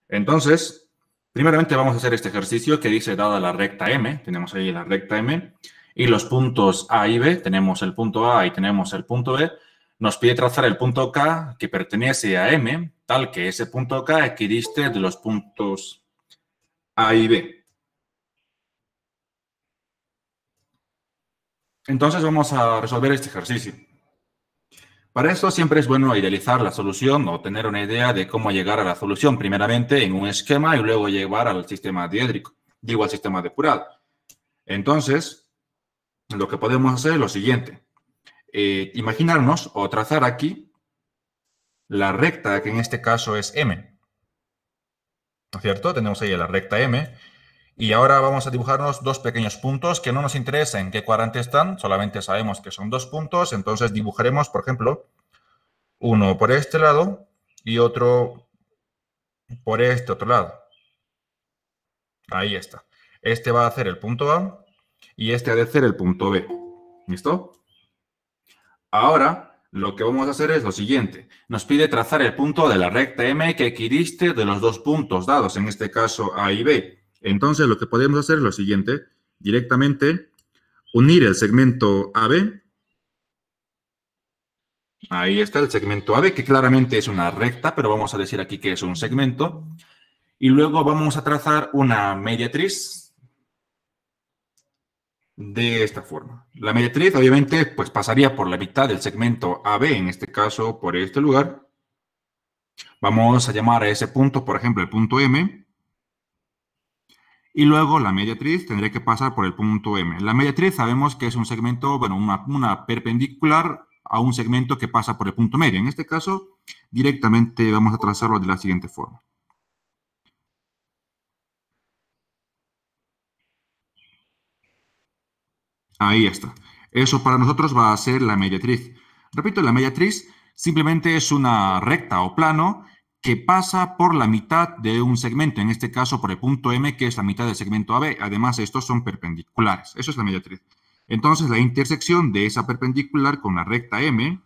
Entonces, primeramente vamos a hacer este ejercicio que dice, dada la recta M, tenemos ahí la recta M, y los puntos A y B, tenemos el punto A y tenemos el punto B, nos pide trazar el punto K que pertenece a M, tal que ese punto K equidiste de los puntos A y B. Entonces vamos a resolver este ejercicio. Para esto siempre es bueno idealizar la solución o tener una idea de cómo llegar a la solución, primeramente en un esquema y luego llevar al sistema diédrico, digo al sistema depurado. Entonces, lo que podemos hacer es lo siguiente. Imaginarnos o trazar aquí la recta, que en este caso es M. ¿No es cierto? Tenemos ahí la recta M. Y ahora vamos a dibujarnos dos pequeños puntos que no nos interesa en qué cuadrante están, solamente sabemos que son dos puntos, entonces dibujaremos, por ejemplo, uno por este lado y otro por este otro lado. Ahí está. Este va a ser el punto A y este ha de ser el punto B. ¿Listo? Ahora, lo que vamos a hacer es lo siguiente. Nos pide trazar el punto de la recta M que equidiste de los dos puntos dados, en este caso A y B. Entonces, lo que podemos hacer es lo siguiente. Directamente, unir el segmento AB. Ahí está el segmento AB, que claramente es una recta, pero vamos a decir aquí que es un segmento. Y luego vamos a trazar una mediatriz de esta forma. La mediatriz, obviamente, pues pasaría por la mitad del segmento AB, en este caso, por este lugar. Vamos a llamar a ese punto, por ejemplo, el punto M. Y luego la mediatriz tendrá que pasar por el punto M. La mediatriz sabemos que es un segmento, bueno, una perpendicular a un segmento que pasa por el punto medio. En este caso, directamente vamos a trazarlo de la siguiente forma. Ahí está. Eso para nosotros va a ser la mediatriz. Repito, la mediatriz simplemente es una recta o plano que pasa por la mitad de un segmento, en este caso por el punto M, que es la mitad del segmento AB. Además, estos son perpendiculares. Eso es la mediatriz. Entonces, la intersección de esa perpendicular con la recta M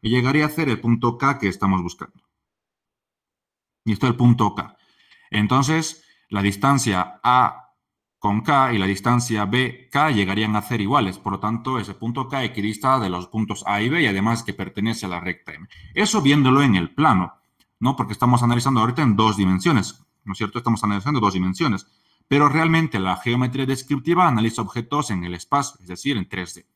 llegaría a ser el punto K que estamos buscando. Y esto es el punto K. Entonces, la distancia A con K y la distancia BK llegarían a ser iguales. Por lo tanto, ese punto K equidista de los puntos A y B y además que pertenece a la recta M. Eso viéndolo en el plano, ¿no? Porque estamos analizando ahorita en dos dimensiones, ¿no es cierto? Estamos analizando dos dimensiones. Pero realmente la geometría descriptiva analiza objetos en el espacio, es decir, en 3D.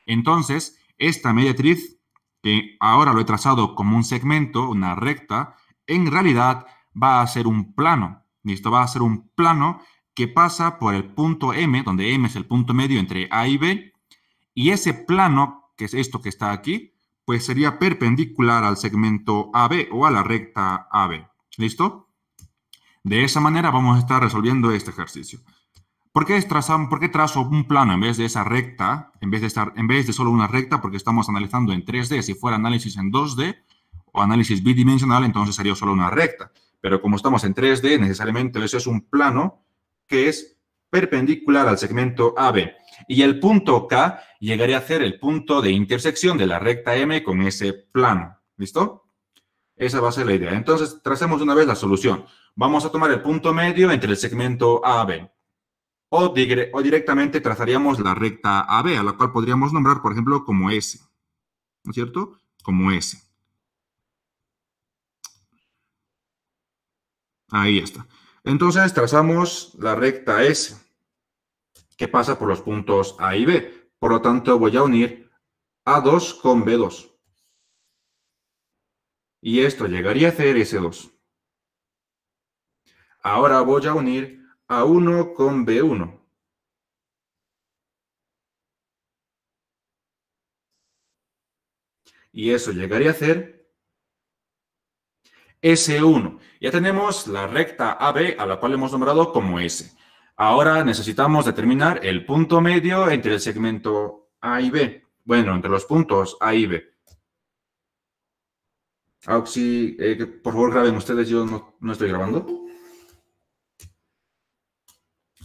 Entonces, esta mediatriz, que ahora lo he trazado como un segmento, una recta, en realidad va a ser un plano. ¿Listo? Va a ser un plano que pasa por el punto M, donde M es el punto medio entre A y B, y ese plano, que es esto que está aquí, pues sería perpendicular al segmento AB o a la recta AB. ¿Listo? De esa manera vamos a estar resolviendo este ejercicio. ¿Por qué trazo un plano en vez de esa recta, en vez de solo una recta? Porque estamos analizando en 3D. Si fuera análisis en 2D o análisis bidimensional, entonces sería solo una recta. Pero como estamos en 3D, necesariamente eso es un plano que es perpendicular al segmento AB. Y el punto K llegaría a ser el punto de intersección de la recta M con ese plano. ¿Listo? Esa va a ser la idea. Entonces, tracemos una vez la solución. Vamos a tomar el punto medio entre el segmento AB. O directamente trazaríamos la recta AB, a la cual podríamos nombrar, por ejemplo, como S. ¿No es cierto? Como S. Ahí está. Entonces, trazamos la recta S, que pasa por los puntos A y B. Por lo tanto, voy a unir A2 con B2. Y esto llegaría a ser S2. Ahora voy a unir A1 con B1. Y eso llegaría a ser S1. Ya tenemos la recta AB, a la cual hemos nombrado como S. Ahora necesitamos determinar el punto medio entre el segmento A y B. Bueno, entre los puntos A y B. Auxi, por favor graben ustedes, yo no estoy grabando.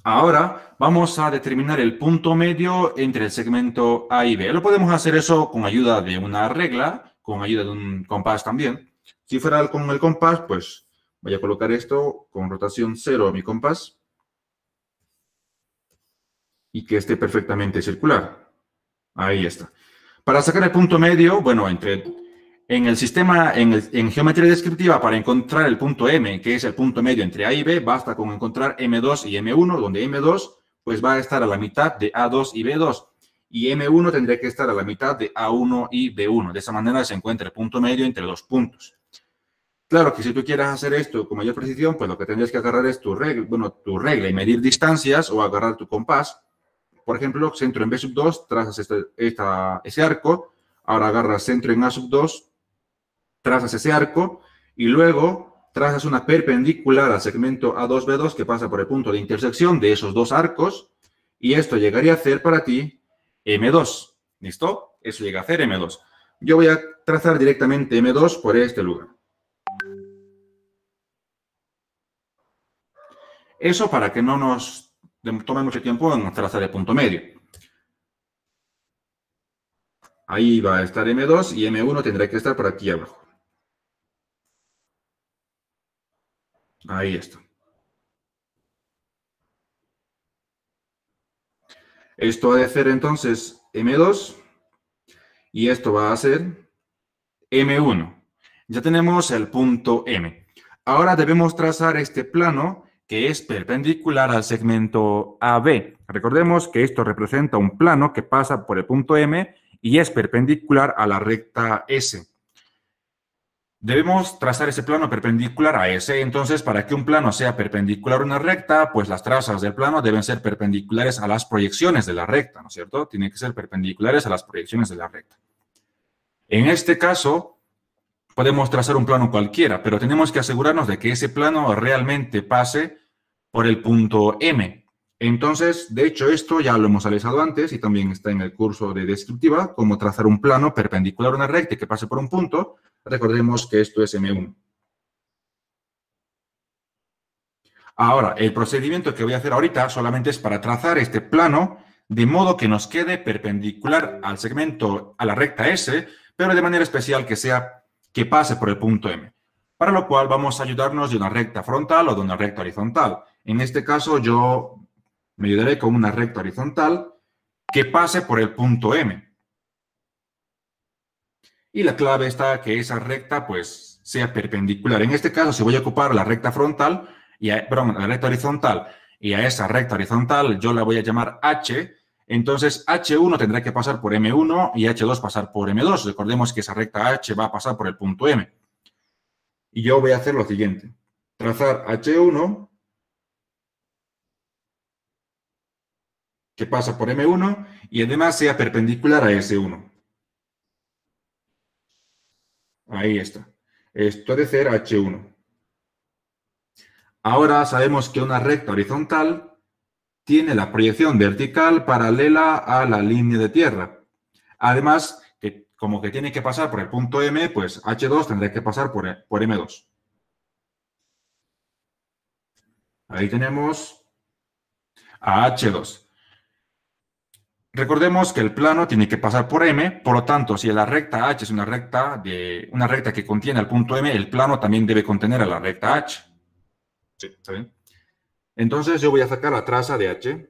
Ahora vamos a determinar el punto medio entre el segmento A y B. Lo podemos hacer eso con ayuda de una regla, con ayuda de un compás también. Si fuera con el compás, pues Voy a colocar esto con rotación 0 a mi compás. Y que esté perfectamente circular. Ahí está. Para sacar el punto medio, bueno, en el sistema, en geometría descriptiva, para encontrar el punto M, que es el punto medio entre A y B, basta con encontrar M2 y M1, donde M2 pues va a estar a la mitad de A2 y B2. Y M1 tendría que estar a la mitad de A1 y B1. De esa manera se encuentra el punto medio entre dos puntos. Claro que si tú quieres hacer esto con mayor precisión, pues lo que tendrías que agarrar es tu regla y medir distancias o agarrar tu compás. Por ejemplo, centro en B sub 2, trazas ese arco. Ahora agarras centro en A sub 2, trazas ese arco. Y luego trazas una perpendicular al segmento A2B2 que pasa por el punto de intersección de esos dos arcos. Y esto llegaría a ser para ti M2. ¿Listo? Eso llega a ser M2. Yo voy a trazar directamente M2 por este lugar. Eso para que no nos tome mucho tiempo en trazar el punto medio. Ahí va a estar M2 y M1 tendrá que estar por aquí abajo. Ahí está. Esto va a ser entonces M2 y esto va a ser M1. Ya tenemos el punto M. Ahora debemos trazar este plano que es perpendicular al segmento AB. Recordemos que esto representa un plano que pasa por el punto M y es perpendicular a la recta S. Debemos trazar ese plano perpendicular a S. Entonces, para que un plano sea perpendicular a una recta, pues las trazas del plano deben ser perpendiculares a las proyecciones de la recta, ¿no es cierto? Tienen que ser perpendiculares a las proyecciones de la recta. En este caso, podemos trazar un plano cualquiera, pero tenemos que asegurarnos de que ese plano realmente pase por el punto M. Entonces, de hecho, esto ya lo hemos analizado antes y también está en el curso de descriptiva, cómo trazar un plano perpendicular a una recta y que pase por un punto. Recordemos que esto es M1. Ahora, el procedimiento que voy a hacer ahorita solamente es para trazar este plano de modo que nos quede perpendicular al segmento, a la recta S, pero de manera especial que pase por el punto M. Para lo cual vamos a ayudarnos de una recta frontal o de una recta horizontal. En este caso yo me ayudaré con una recta horizontal que pase por el punto M. Y la clave está que esa recta pues sea perpendicular. En este caso, si voy a ocupar la recta frontal, la recta horizontal, y a esa recta horizontal yo la voy a llamar H, entonces H1 tendrá que pasar por M1 y H2 pasar por M2. Recordemos que esa recta H va a pasar por el punto M. Y yo voy a hacer lo siguiente. Trazar H1, que pasa por M1, y además sea perpendicular a S1. Ahí está. Esto debe ser H1. Ahora sabemos que una recta horizontal tiene la proyección vertical paralela a la línea de tierra. Además, como que tiene que pasar por el punto M, pues H2 tendrá que pasar por M2. Ahí tenemos a H2. Recordemos que el plano tiene que pasar por M, por lo tanto, si la recta H es una recta que contiene el punto M, el plano también debe contener a la recta H. Sí, ¿está bien? Entonces yo voy a sacar la traza de H.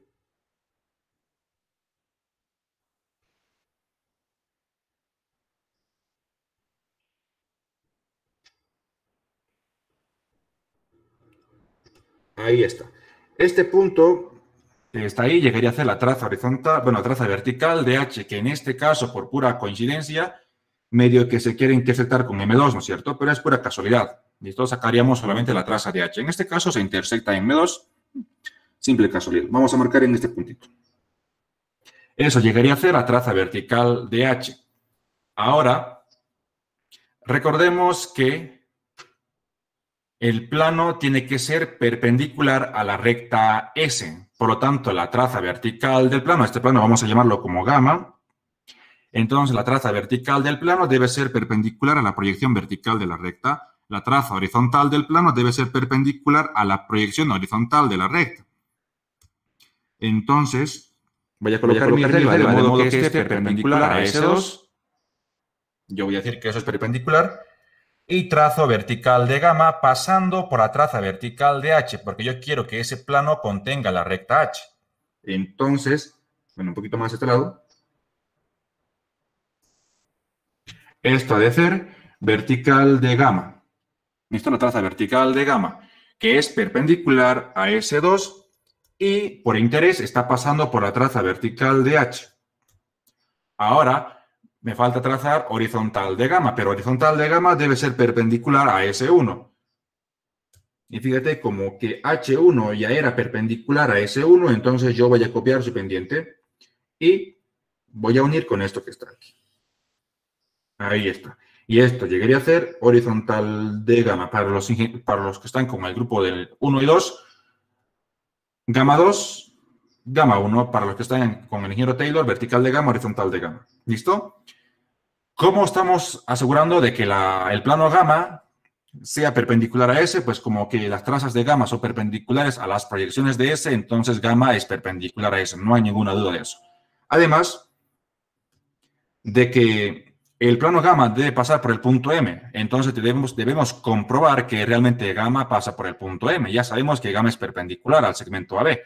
Ahí está. Este punto que está ahí llegaría a ser la traza horizontal, bueno, la traza vertical de H, que en este caso, por pura coincidencia, medio que se quiere intersectar con M2, ¿no es cierto? Pero es pura casualidad. Listo, sacaríamos solamente la traza de H. En este caso se intersecta en M2, simple casualidad. Vamos a marcar en este puntito. Eso llegaría a ser la traza vertical de H. Ahora, recordemos que el plano tiene que ser perpendicular a la recta S. Por lo tanto, la traza vertical del plano, este plano vamos a llamarlo como gamma. Entonces, la traza vertical del plano debe ser perpendicular a la proyección vertical de la recta. La traza horizontal del plano debe ser perpendicular a la proyección horizontal de la recta. Entonces, voy a colocar mi regla de modo que esté perpendicular a S2. Yo voy a decir que eso es perpendicular. y trazo vertical de gamma pasando por la traza vertical de h, porque yo quiero que ese plano contenga la recta h. Entonces, bueno, un poquito más a este lado. Esto ha de ser vertical de gamma. Esta es la traza vertical de gamma, que es perpendicular a S2 y por interés está pasando por la traza vertical de H. Ahora me falta trazar horizontal de gamma, pero horizontal de gamma debe ser perpendicular a S1. Y fíjate como que H1 ya era perpendicular a S1, entonces yo voy a copiar su pendiente y voy a unir con esto que está aquí. Ahí está. Y esto llegaría a ser horizontal de gamma para los que están con el grupo del 1 y 2, gamma 2, gamma 1 para los que están con el ingeniero Taylor, vertical de gamma, horizontal de gamma. ¿Listo? ¿Cómo estamos asegurando de que el plano gamma sea perpendicular a S? Pues como que las trazas de gamma son perpendiculares a las proyecciones de S, entonces gamma es perpendicular a S. No hay ninguna duda de eso. Además de que el plano gamma debe pasar por el punto M. Entonces debemos comprobar que realmente gamma pasa por el punto M. Ya sabemos que gamma es perpendicular al segmento AB.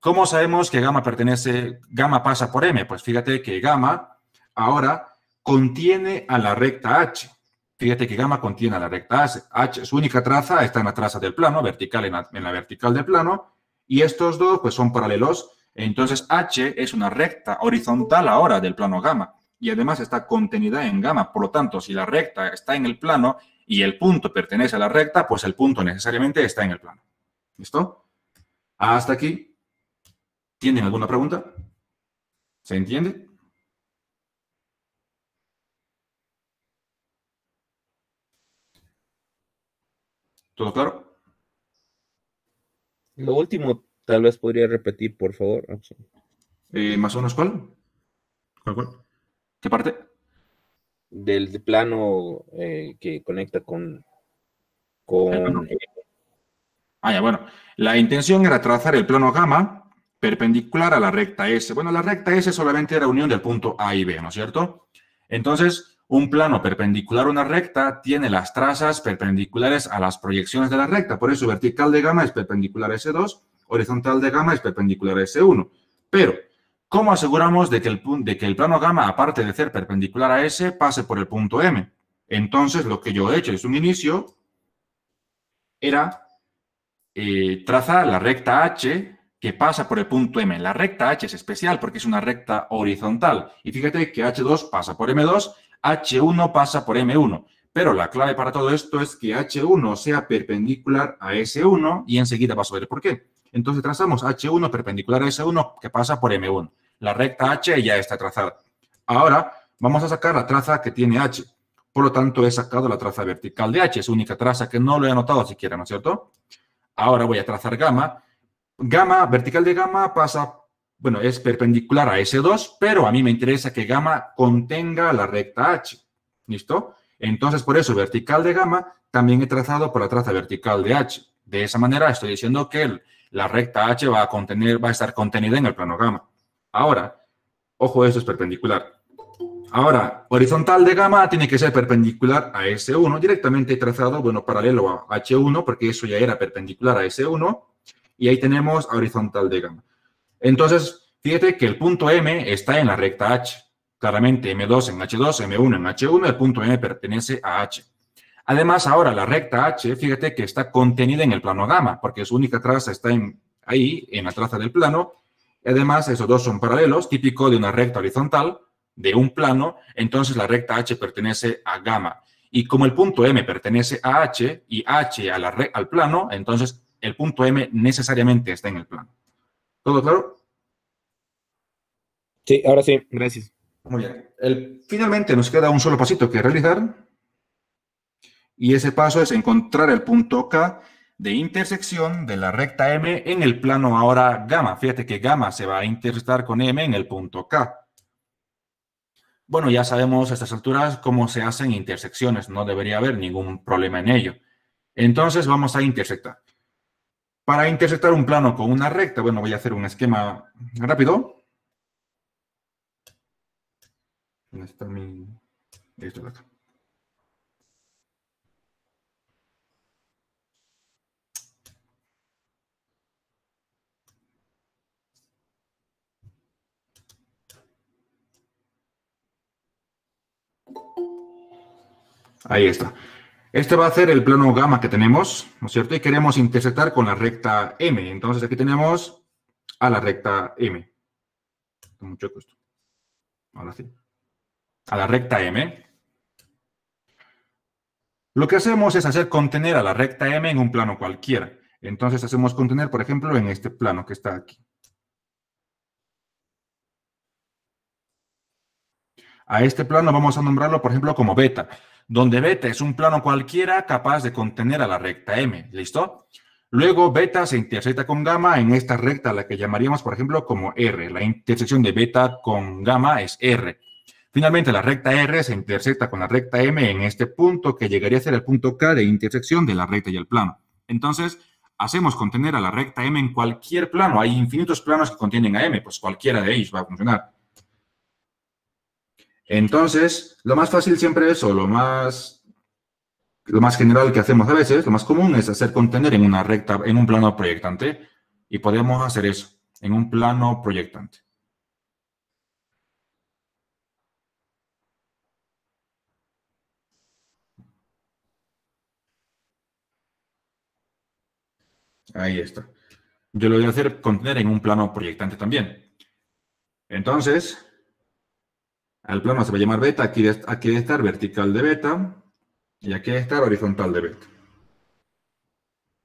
¿Cómo sabemos que gamma pasa por M? Pues fíjate que gamma ahora contiene a la recta H. Fíjate que gamma contiene a la recta H. Su única traza está en la traza del plano, vertical en la vertical del plano, y estos dos pues son paralelos. Entonces H es una recta horizontal ahora del plano gamma y además está contenida en gamma. Por lo tanto, si la recta está en el plano y el punto pertenece a la recta, pues el punto necesariamente está en el plano. ¿Listo? Hasta aquí. ¿Tienen alguna pregunta? ¿Se entiende? ¿Todo claro? Lo último, tal vez podría repetir, por favor. ¿Más o menos cuál? ¿Cuál? ¿Qué parte? Del plano que conecta El con plano. Ya, bueno. La intención era trazar el plano gamma perpendicular a la recta S. Bueno, la recta S solamente era unión del punto A y B, ¿no es cierto? Entonces, un plano perpendicular a una recta tiene las trazas perpendiculares a las proyecciones de la recta. Por eso, vertical de gamma es perpendicular a S2, horizontal de gamma es perpendicular a S1. Pero, ¿cómo aseguramos de que el plano gamma, aparte de ser perpendicular a S, pase por el punto M? Entonces, lo que yo he hecho desde un inicio era trazar la recta H que pasa por el punto M. La recta H es especial porque es una recta horizontal. Y fíjate que H2 pasa por M2, H1 pasa por M1. Pero la clave para todo esto es que H1 sea perpendicular a S1 y enseguida vas a ver por qué. Entonces trazamos H1 perpendicular a S1 que pasa por M1. La recta H ya está trazada. Ahora vamos a sacar la traza que tiene H. Por lo tanto, he sacado la traza vertical de H. Es única traza que no lo he anotado siquiera, ¿no es cierto? Ahora voy a trazar gamma. Gamma, vertical de gamma pasa, bueno, es perpendicular a S2, pero a mí me interesa que gamma contenga la recta H. ¿Listo? Entonces, por eso, vertical de gamma también he trazado por la traza vertical de H. De esa manera estoy diciendo que la recta H va a estar contenida en el plano gamma. Ahora, ojo, esto es perpendicular. Ahora, horizontal de gamma tiene que ser perpendicular a S1. Directamente he trazado, bueno, paralelo a H1, porque eso ya era perpendicular a S1. Y ahí tenemos a horizontal de gamma. Entonces, fíjate que el punto M está en la recta H. Claramente, M2 en H2, M1 en H1, el punto M pertenece a H. Además, ahora la recta H, fíjate que está contenida en el plano gamma, porque su única traza está ahí, en la traza del plano. Además, esos dos son paralelos, típico de una recta horizontal de un plano, entonces la recta H pertenece a gamma. Y como el punto M pertenece a H y H al plano, entonces el punto M necesariamente está en el plano. ¿Todo claro? Sí, ahora sí, gracias. Muy bien. Finalmente nos queda un solo pasito que realizar y ese paso es encontrar el punto K de intersección de la recta M en el plano ahora gamma. Fíjate que gamma se va a intersectar con M en el punto K. Bueno, ya sabemos a estas alturas cómo se hacen intersecciones, no debería haber ningún problema en ello. Entonces vamos a intersectar. Para intersectar un plano con una recta, bueno, voy a hacer un esquema rápido. ¿Dónde está mi...? Esto de acá. Ahí está. Este va a ser el plano gamma que tenemos, ¿no es cierto? Y queremos intersectar con la recta M. Entonces aquí tenemos a la recta M. Mucho gusto. Ahora sí. A la recta M. Lo que hacemos es hacer contener a la recta M en un plano cualquiera. Entonces hacemos contener, por ejemplo, en este plano que está aquí. A este plano vamos a nombrarlo, por ejemplo, como beta, donde beta es un plano cualquiera capaz de contener a la recta M. ¿Listo? Luego beta se intersecta con gamma en esta recta, la que llamaríamos, por ejemplo, como R. La intersección de beta con gamma es R. Finalmente, la recta R se intersecta con la recta M en este punto, que llegaría a ser el punto K de intersección de la recta y el plano. Entonces, hacemos contener a la recta M en cualquier plano. Hay infinitos planos que contienen a M, pues cualquiera de ellos va a funcionar. Entonces, lo más fácil siempre es, o lo más general que hacemos a veces, lo más común es hacer contener en una recta, en un plano proyectante. Y podemos hacer eso, en un plano proyectante. Ahí está. Yo lo voy a hacer contener en un plano proyectante también. Entonces, al plano se va a llamar beta, aquí debe estar vertical de beta y aquí debe estar horizontal de beta.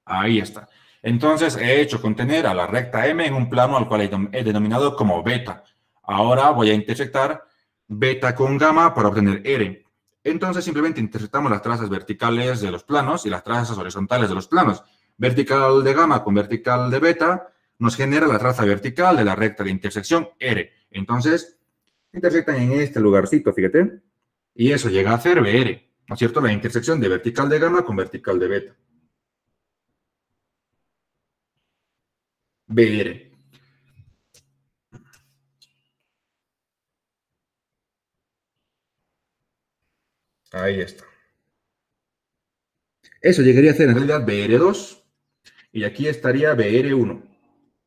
Ahí está. Entonces he hecho contener a la recta M en un plano al cual he denominado como beta. Ahora voy a intersectar beta con gamma para obtener R. Entonces simplemente intersectamos las trazas verticales de los planos y las trazas horizontales de los planos. Vertical de gamma con vertical de beta nos genera la traza vertical de la recta de intersección R. Entonces intersectan en este lugarcito, fíjate. Y eso llega a ser BR, ¿no es cierto? La intersección de vertical de gamma con vertical de beta. BR. Ahí está. Eso llegaría a ser en realidad BR2 y aquí estaría BR1,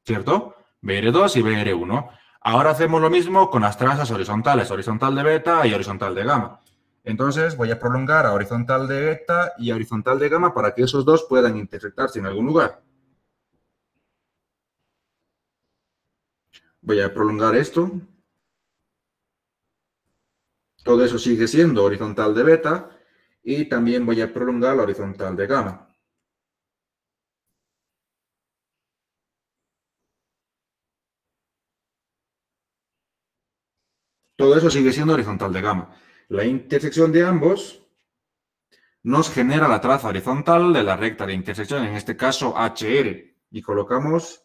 ¿cierto? BR2 y BR1. Ahora hacemos lo mismo con las trazas horizontales, horizontal de beta y horizontal de gamma. Entonces voy a prolongar a horizontal de beta y a horizontal de gamma para que esos dos puedan intersectarse en algún lugar. Voy a prolongar esto. Todo eso sigue siendo horizontal de beta y también voy a prolongar la horizontal de gamma. Todo eso sigue siendo horizontal de gamma. La intersección de ambos nos genera la traza horizontal de la recta de intersección, en este caso HR. Y colocamos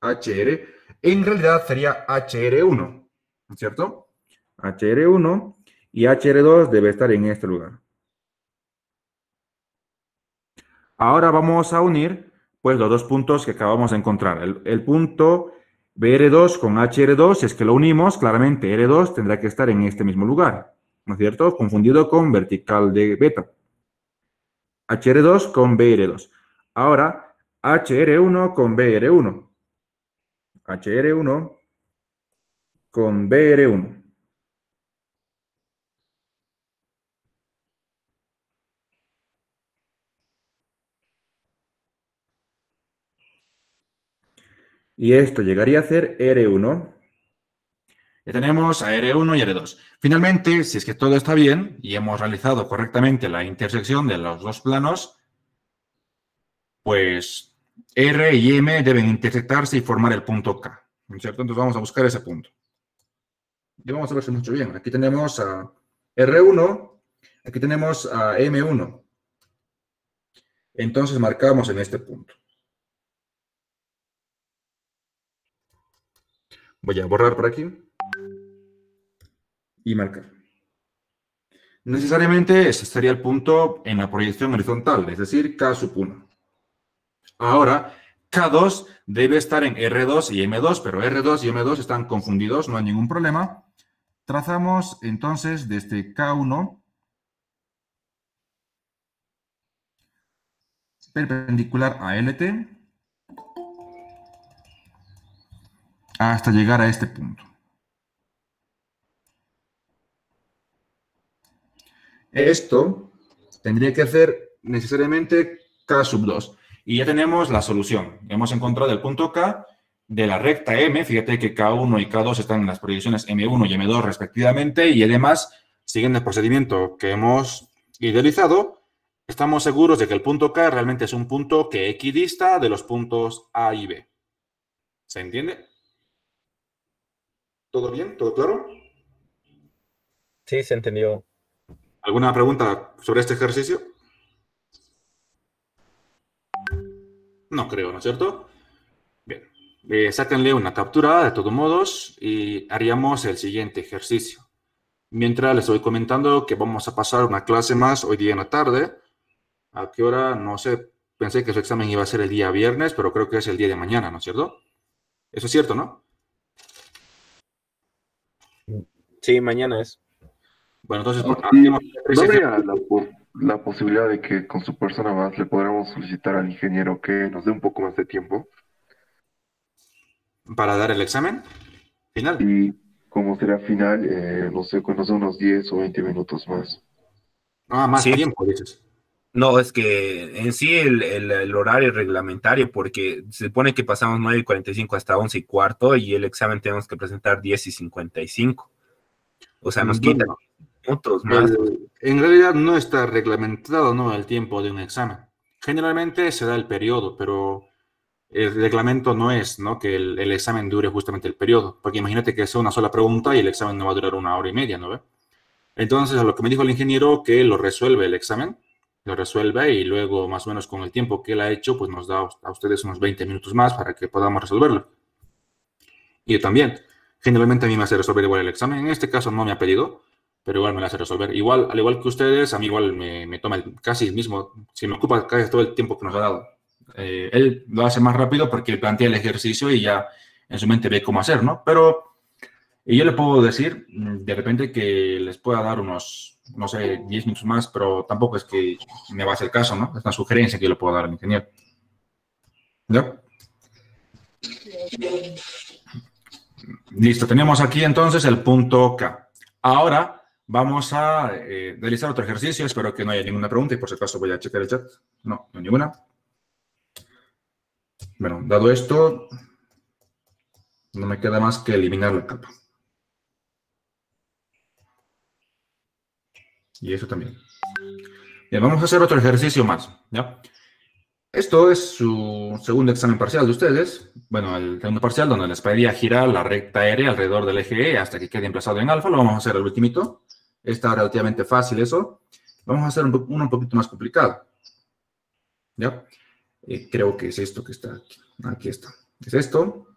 HR. En realidad sería HR1, ¿cierto? HR1 y HR2 debe estar en este lugar. Ahora vamos a unir pues los dos puntos que acabamos de encontrar. El punto BR2 con HR2, si es que lo unimos, claramente R2 tendrá que estar en este mismo lugar, ¿no es cierto? Confundido con vertical de beta. HR2 con BR2. Ahora, HR1 con BR1. HR1 con BR1. Y esto llegaría a ser R1. Ya tenemos a R1 y R2. Finalmente, si es que todo está bien y hemos realizado correctamente la intersección de los dos planos, pues R y M deben intersectarse y formar el punto K, ¿no es cierto? Entonces vamos a buscar ese punto. Y vamos a ver si hemos hecho bien. Aquí tenemos a R1, aquí tenemos a M1. Entonces marcamos en este punto. Voy a borrar por aquí y marcar. Necesariamente ese sería el punto en la proyección horizontal, es decir, K sub 1. Ahora, K2 debe estar en R2 y M2, pero R2 y M2 están confundidos, no hay ningún problema. Trazamos entonces desde K1 perpendicular a LT hasta llegar a este punto. Esto tendría que hacer necesariamente K sub 2. Y ya tenemos la solución. Hemos encontrado el punto K de la recta M. Fíjate que K1 y K2 están en las proyecciones M1 y M2 respectivamente. Y además, siguiendo el procedimiento que hemos idealizado, estamos seguros de que el punto K realmente es un punto que equidista de los puntos A y B. ¿Se entiende? ¿Todo bien? ¿Todo claro? Sí, se entendió. ¿Alguna pregunta sobre este ejercicio? No creo, ¿no es cierto? Bien. Sáquenle una captura de todos modos y haríamos el siguiente ejercicio. Mientras les estoy comentando que vamos a pasar una clase más hoy día en la tarde. ¿A qué hora? No sé. Pensé que su examen iba a ser el día viernes, pero creo que es el día de mañana, ¿no es cierto? Eso es cierto, ¿no? Sí, mañana es. Bueno, entonces ¿Y hacemos no tres habría ejercicios la posibilidad de que con su persona más le podamos solicitar al ingeniero que nos dé un poco más de tiempo? para dar el examen final. Y como será final, no sé, que nos dé unos 10 o 20 minutos más. Ah, más Sí, tiempo, dices. no, es que en sí el horario reglamentario, porque se supone que pasamos 9:45 hasta 11:15 y el examen tenemos que presentar 10:55. O sea, nos quita Bueno, 10 minutos más. en realidad no está reglamentado, ¿no?, el tiempo de un examen. Generalmente se da el periodo, pero el reglamento no es, ¿no?, que el examen dure justamente el periodo. Porque imagínate que sea una sola pregunta y el examen no va a durar 1 hora y media, ¿no ve? Entonces, a lo que me dijo el ingeniero, que lo resuelve el examen, lo resuelve y luego, más o menos con el tiempo que él ha hecho, pues nos da a ustedes unos 20 minutos más para que podamos resolverlo. Y yo también. Generalmente a mí me hace resolver igual el examen. En este caso no me ha pedido, pero igual me lo hace resolver. Igual, al igual que ustedes, a mí igual me toma casi el mismo, si me ocupa casi todo el tiempo que nos ha dado. Él lo hace más rápido porque él plantea el ejercicio y ya en su mente ve cómo hacer, ¿no? Pero yo le puedo decir de repente que les pueda dar unos, no sé, 10 minutos más, pero tampoco es que me va a hacer caso, ¿no? Es una sugerencia que yo le puedo dar al ingeniero. ¿Ya? Listo, tenemos aquí entonces el punto K. Ahora vamos a realizar otro ejercicio. Espero que no haya ninguna pregunta y por si acaso voy a checar el chat. No, no hay ninguna. Bueno, dado esto, no me queda más que eliminar la capa. Y eso también. Bien, vamos a hacer otro ejercicio más, ¿ya? Esto es su segundo examen parcial de ustedes. Bueno, el segundo parcial donde les pediría girar la recta R alrededor del eje E hasta que quede emplazado en alfa. Lo vamos a hacer al ultimito. Está relativamente fácil eso. Vamos a hacer uno un poquito más complicado. ¿Ya? Creo que es esto que está aquí. Aquí está. Es esto.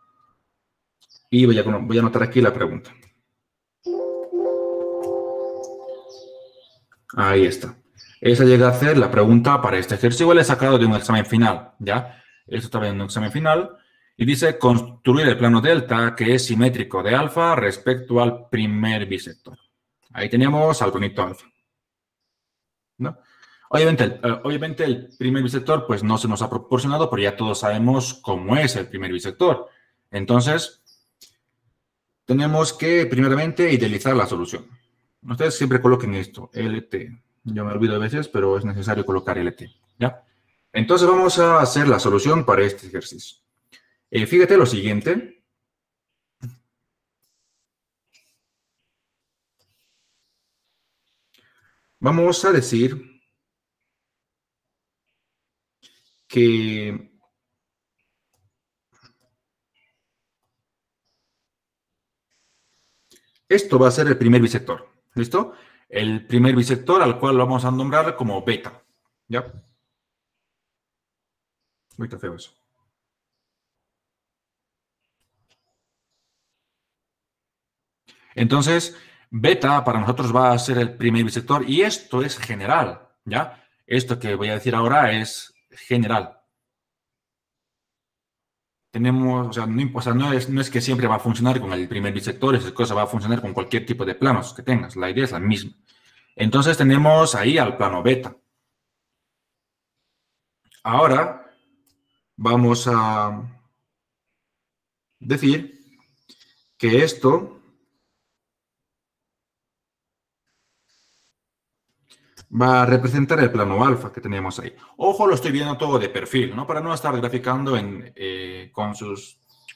Y voy a anotar aquí la pregunta. Ahí está. Esa llega a ser la pregunta para este ejercicio. Igual he sacado de un examen final, ¿ya? Esto está en un examen final. Y dice construir el plano delta que es simétrico de alfa respecto al primer bisector. Ahí tenemos al planito alfa, ¿no? Obviamente el primer bisector pues no se nos ha proporcionado, pero ya todos sabemos cómo es el primer bisector. Entonces, tenemos que primeramente idealizar la solución. Ustedes siempre coloquen esto, LT. Yo me olvido a veces, pero es necesario colocar LT, ¿ya? Entonces vamos a hacer la solución para este ejercicio. Fíjate lo siguiente. Vamos a decir que esto va a ser el primer bisector, ¿listo? El primer bisector al cual lo vamos a nombrar como beta, ¿ya? Muy feo eso. Entonces, beta para nosotros va a ser el primer bisector y esto es general, ¿ya? Esto que voy a decir ahora es general. Tenemos, o sea, no es que siempre va a funcionar con el primer bisector, esa cosa va a funcionar con cualquier tipo de planos que tengas. La idea es la misma. Entonces tenemos ahí al plano beta. Ahora vamos a decir que esto va a representar el plano alfa que tenemos ahí. Ojo, lo estoy viendo todo de perfil, ¿no? Para no estar graficando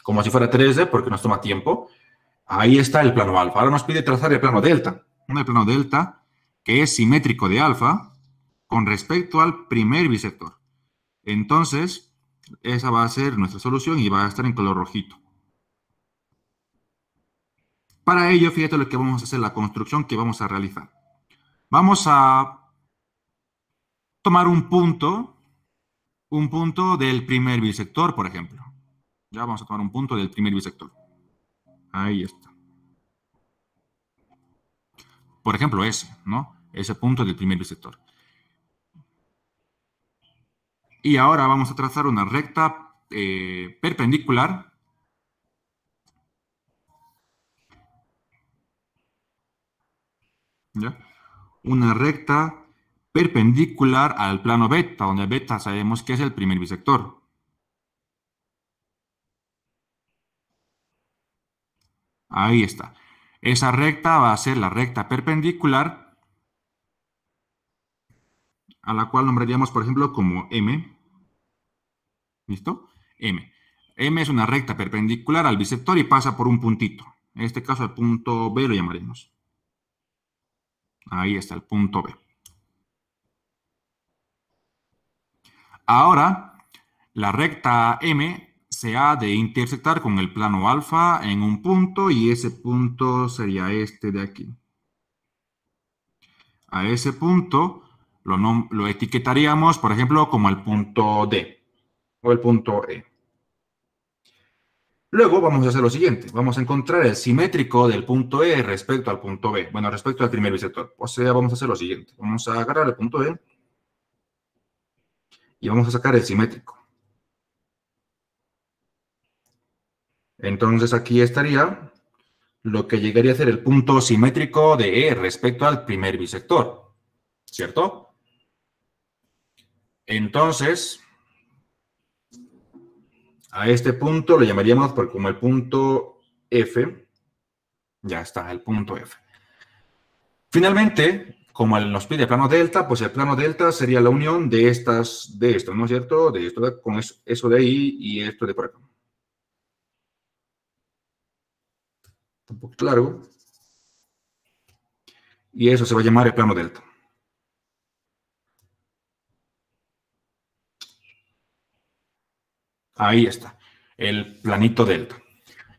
como si fuera 3D, porque nos toma tiempo. Ahí está el plano alfa. Ahora nos pide trazar el plano delta. El plano delta, que es simétrico de alfa con respecto al primer bisector. Entonces, esa va a ser nuestra solución y va a estar en color rojito. Para ello, fíjate lo que vamos a hacer, la construcción que vamos a realizar. Vamos a tomar un punto del primer bisector, por ejemplo. Ya vamos a tomar un punto del primer bisector. Ahí está. Por ejemplo, ese, ¿no? Ese punto del primer bisector. Y ahora vamos a trazar una recta perpendicular. ¿Ya? Una recta perpendicular al plano beta, donde beta sabemos que es el primer bisector. Ahí está. Esa recta va a ser la recta perpendicular, a la cual nombraríamos, por ejemplo, como M. ¿Listo? M. M es una recta perpendicular al bisector y pasa por un puntito. En este caso, el punto B lo llamaremos. Ahí está el punto B. Ahora, la recta M se ha de intersectar con el plano alfa en un punto y ese punto sería este de aquí. A ese punto lo etiquetaríamos, por ejemplo, como el punto D o el punto E. Luego vamos a hacer lo siguiente. Vamos a encontrar el simétrico del punto E respecto al punto B. Bueno, respecto al primer bisector. O sea, vamos a hacer lo siguiente. Vamos a agarrar el punto E y vamos a sacar el simétrico. Entonces aquí estaría lo que llegaría a ser el punto simétrico de E respecto al primer bisector, ¿cierto? Entonces, a este punto lo llamaríamos como el punto F. Ya está, el punto F. Finalmente, como nos pide plano delta, pues el plano delta sería la unión de esto, ¿no es cierto? De esto con eso de ahí y esto de por acá. Un poquito largo. Y eso se va a llamar el plano delta. Ahí está, el planito delta.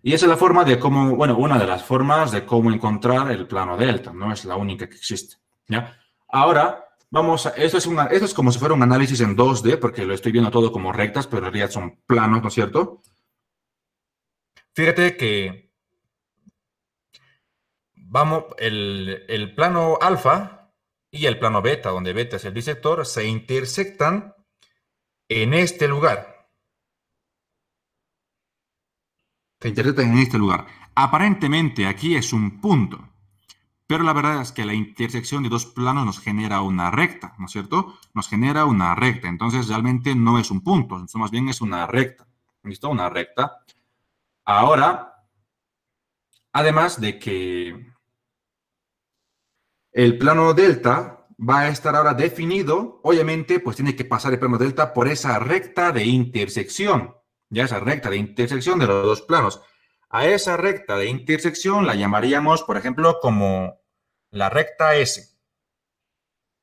Y esa es la forma de cómo, bueno, una de las formas de cómo encontrar el plano delta. No es la única que existe, ¿ya? Ahora, esto es como si fuera un análisis en 2D, porque lo estoy viendo todo como rectas, pero en realidad son planos, ¿no es cierto? Fíjate que el plano alfa y el plano beta, donde beta es el bisector, se intersectan en este lugar. Se intersectan en este lugar. Aparentemente aquí es un punto, pero la verdad es que la intersección de dos planos nos genera una recta, ¿no es cierto? Nos genera una recta, entonces realmente no es un punto, más bien es una recta. ¿Listo? Una recta. Ahora, además de que el plano delta va a estar ahora definido, obviamente, pues tiene que pasar el plano delta por esa recta de intersección. Ya esa recta de intersección de los dos planos. A esa recta de intersección la llamaríamos, por ejemplo, como la recta S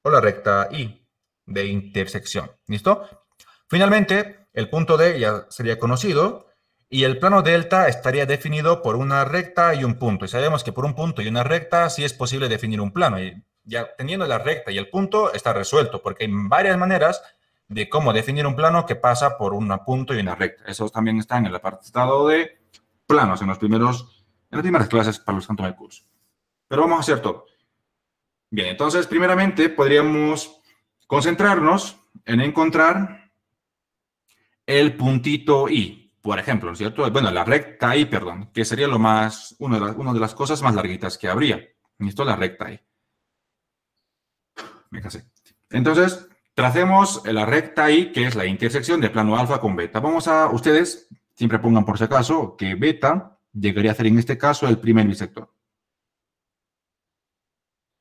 o la recta I de intersección. ¿Listo? Finalmente, el punto D ya sería conocido y el plano delta estaría definido por una recta y un punto. Y sabemos que por un punto y una recta sí es posible definir un plano. Y ya teniendo la recta y el punto está resuelto porque hay varias maneras de cómo definir un plano que pasa por un punto y una recta. Eso también está en el apartado de planos en las primeras clases para los que están en el curso. Pero vamos a hacer todo. Bien, entonces, primeramente, podríamos concentrarnos en encontrar el puntito I, por ejemplo, ¿no es cierto? Bueno, la recta I, perdón, que sería una de las cosas más larguitas que habría. ¿Listo? La recta I. Me casé. Entonces, tracemos la recta I, que es la intersección de plano alfa con beta. Ustedes siempre pongan por si acaso que beta llegaría a ser en este caso el primer bisector.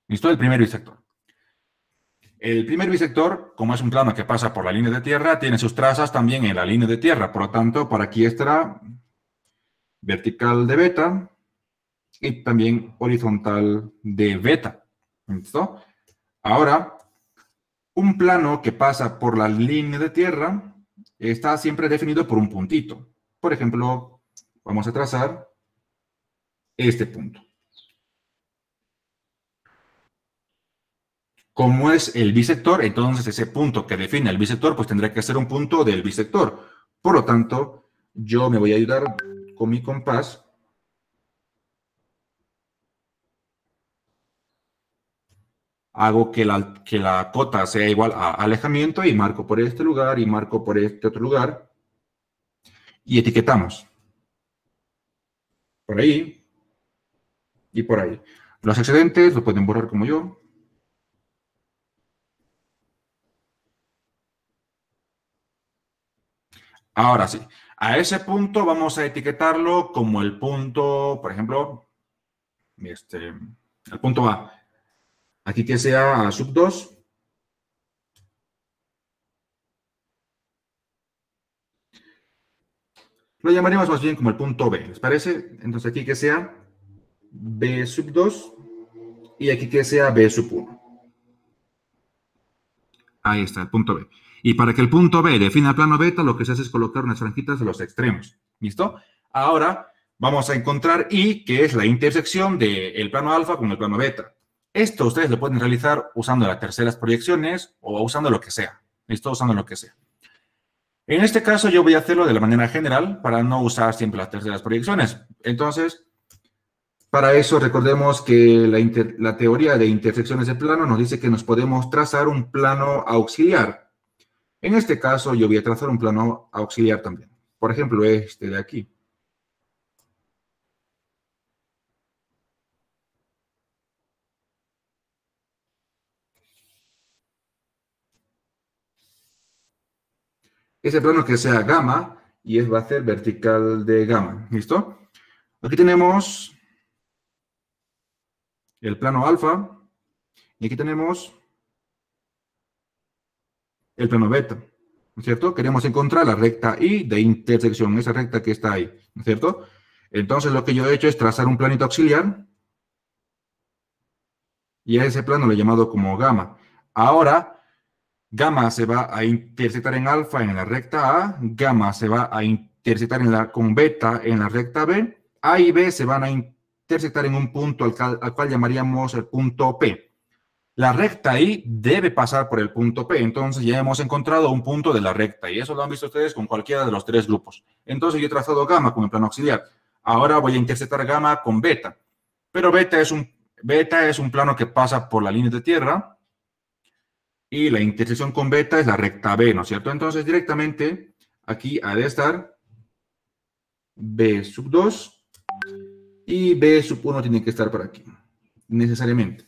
¿Listo? El primer bisector. El primer bisector, como es un plano que pasa por la línea de tierra, tiene sus trazas también en la línea de tierra. Por lo tanto, por aquí estará vertical de beta y también horizontal de beta. ¿Listo? Ahora, un plano que pasa por la línea de tierra está siempre definido por un puntito. Por ejemplo, vamos a trazar este punto. Como es el bisector, entonces ese punto que define el bisector, pues tendrá que ser un punto del bisector. Por lo tanto, yo me voy a ayudar con mi compás. Hago que la cota sea igual a alejamiento y marco por este lugar y marco por este otro lugar. Y etiquetamos. Por ahí y por ahí. Los excedentes los pueden borrar como yo. Ahora sí, a ese punto vamos a etiquetarlo como el punto, por ejemplo, el punto A. Aquí que sea a sub 2. Lo llamaremos más bien como el punto B, ¿les parece? Entonces aquí que sea B sub 2 y aquí que sea B sub 1. Ahí está, el punto B. Y para que el punto B defina el plano beta, lo que se hace es colocar unas franjitas a los extremos. ¿Listo? Ahora vamos a encontrar I, que es la intersección del plano alfa con el plano beta. Esto ustedes lo pueden realizar usando las terceras proyecciones o usando lo que sea. ¿Listo? Usando lo que sea. En este caso yo voy a hacerlo de la manera general para no usar siempre las terceras proyecciones. Entonces, para eso recordemos que la teoría de intersecciones de plano nos dice que nos podemos trazar un plano auxiliar. En este caso yo voy a trazar un plano auxiliar también. Por ejemplo, este de aquí. Ese plano que sea gamma y va a ser vertical de gamma. ¿Listo? Aquí tenemos el plano alfa y aquí tenemos el plano beta. ¿No es cierto? Queremos encontrar la recta I de intersección, esa recta que está ahí. ¿No es cierto? Entonces lo que yo he hecho es trazar un planito auxiliar y a ese plano lo he llamado como gamma. Ahora, gamma se va a intersectar en alfa en la recta A, gamma se va a intersectar con beta en la recta B, A y B se van a intersectar en un punto al cual llamaríamos el punto P. La recta I debe pasar por el punto P, entonces ya hemos encontrado un punto de la recta y eso lo han visto ustedes con cualquiera de los tres grupos. Entonces yo he trazado gamma con el plano auxiliar. Ahora voy a intersectar gamma con beta, pero beta es un plano que pasa por la línea de tierra y la intersección con beta es la recta B, ¿no es cierto? Entonces, directamente, aquí ha de estar B sub 2 y B sub 1 tiene que estar por aquí, necesariamente.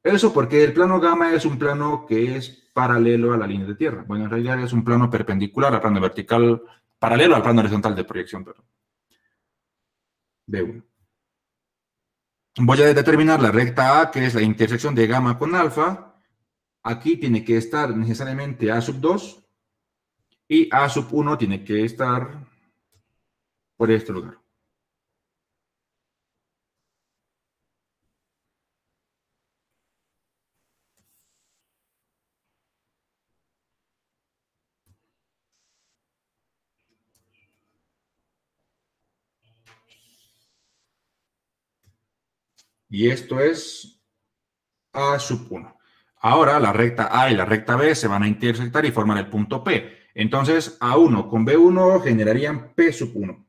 Eso porque el plano gamma es un plano que es paralelo a la línea de tierra. Bueno, en realidad es un plano perpendicular al plano vertical, paralelo al plano horizontal de proyección, perdón. B1. Voy a determinar la recta A, que es la intersección de gamma con alfa. Aquí tiene que estar necesariamente A sub 2 y A sub 1 tiene que estar por este lugar. Y esto es A sub 1. Ahora la recta A y la recta B se van a intersectar y forman el punto P. Entonces A1 con B1 generarían P sub 1.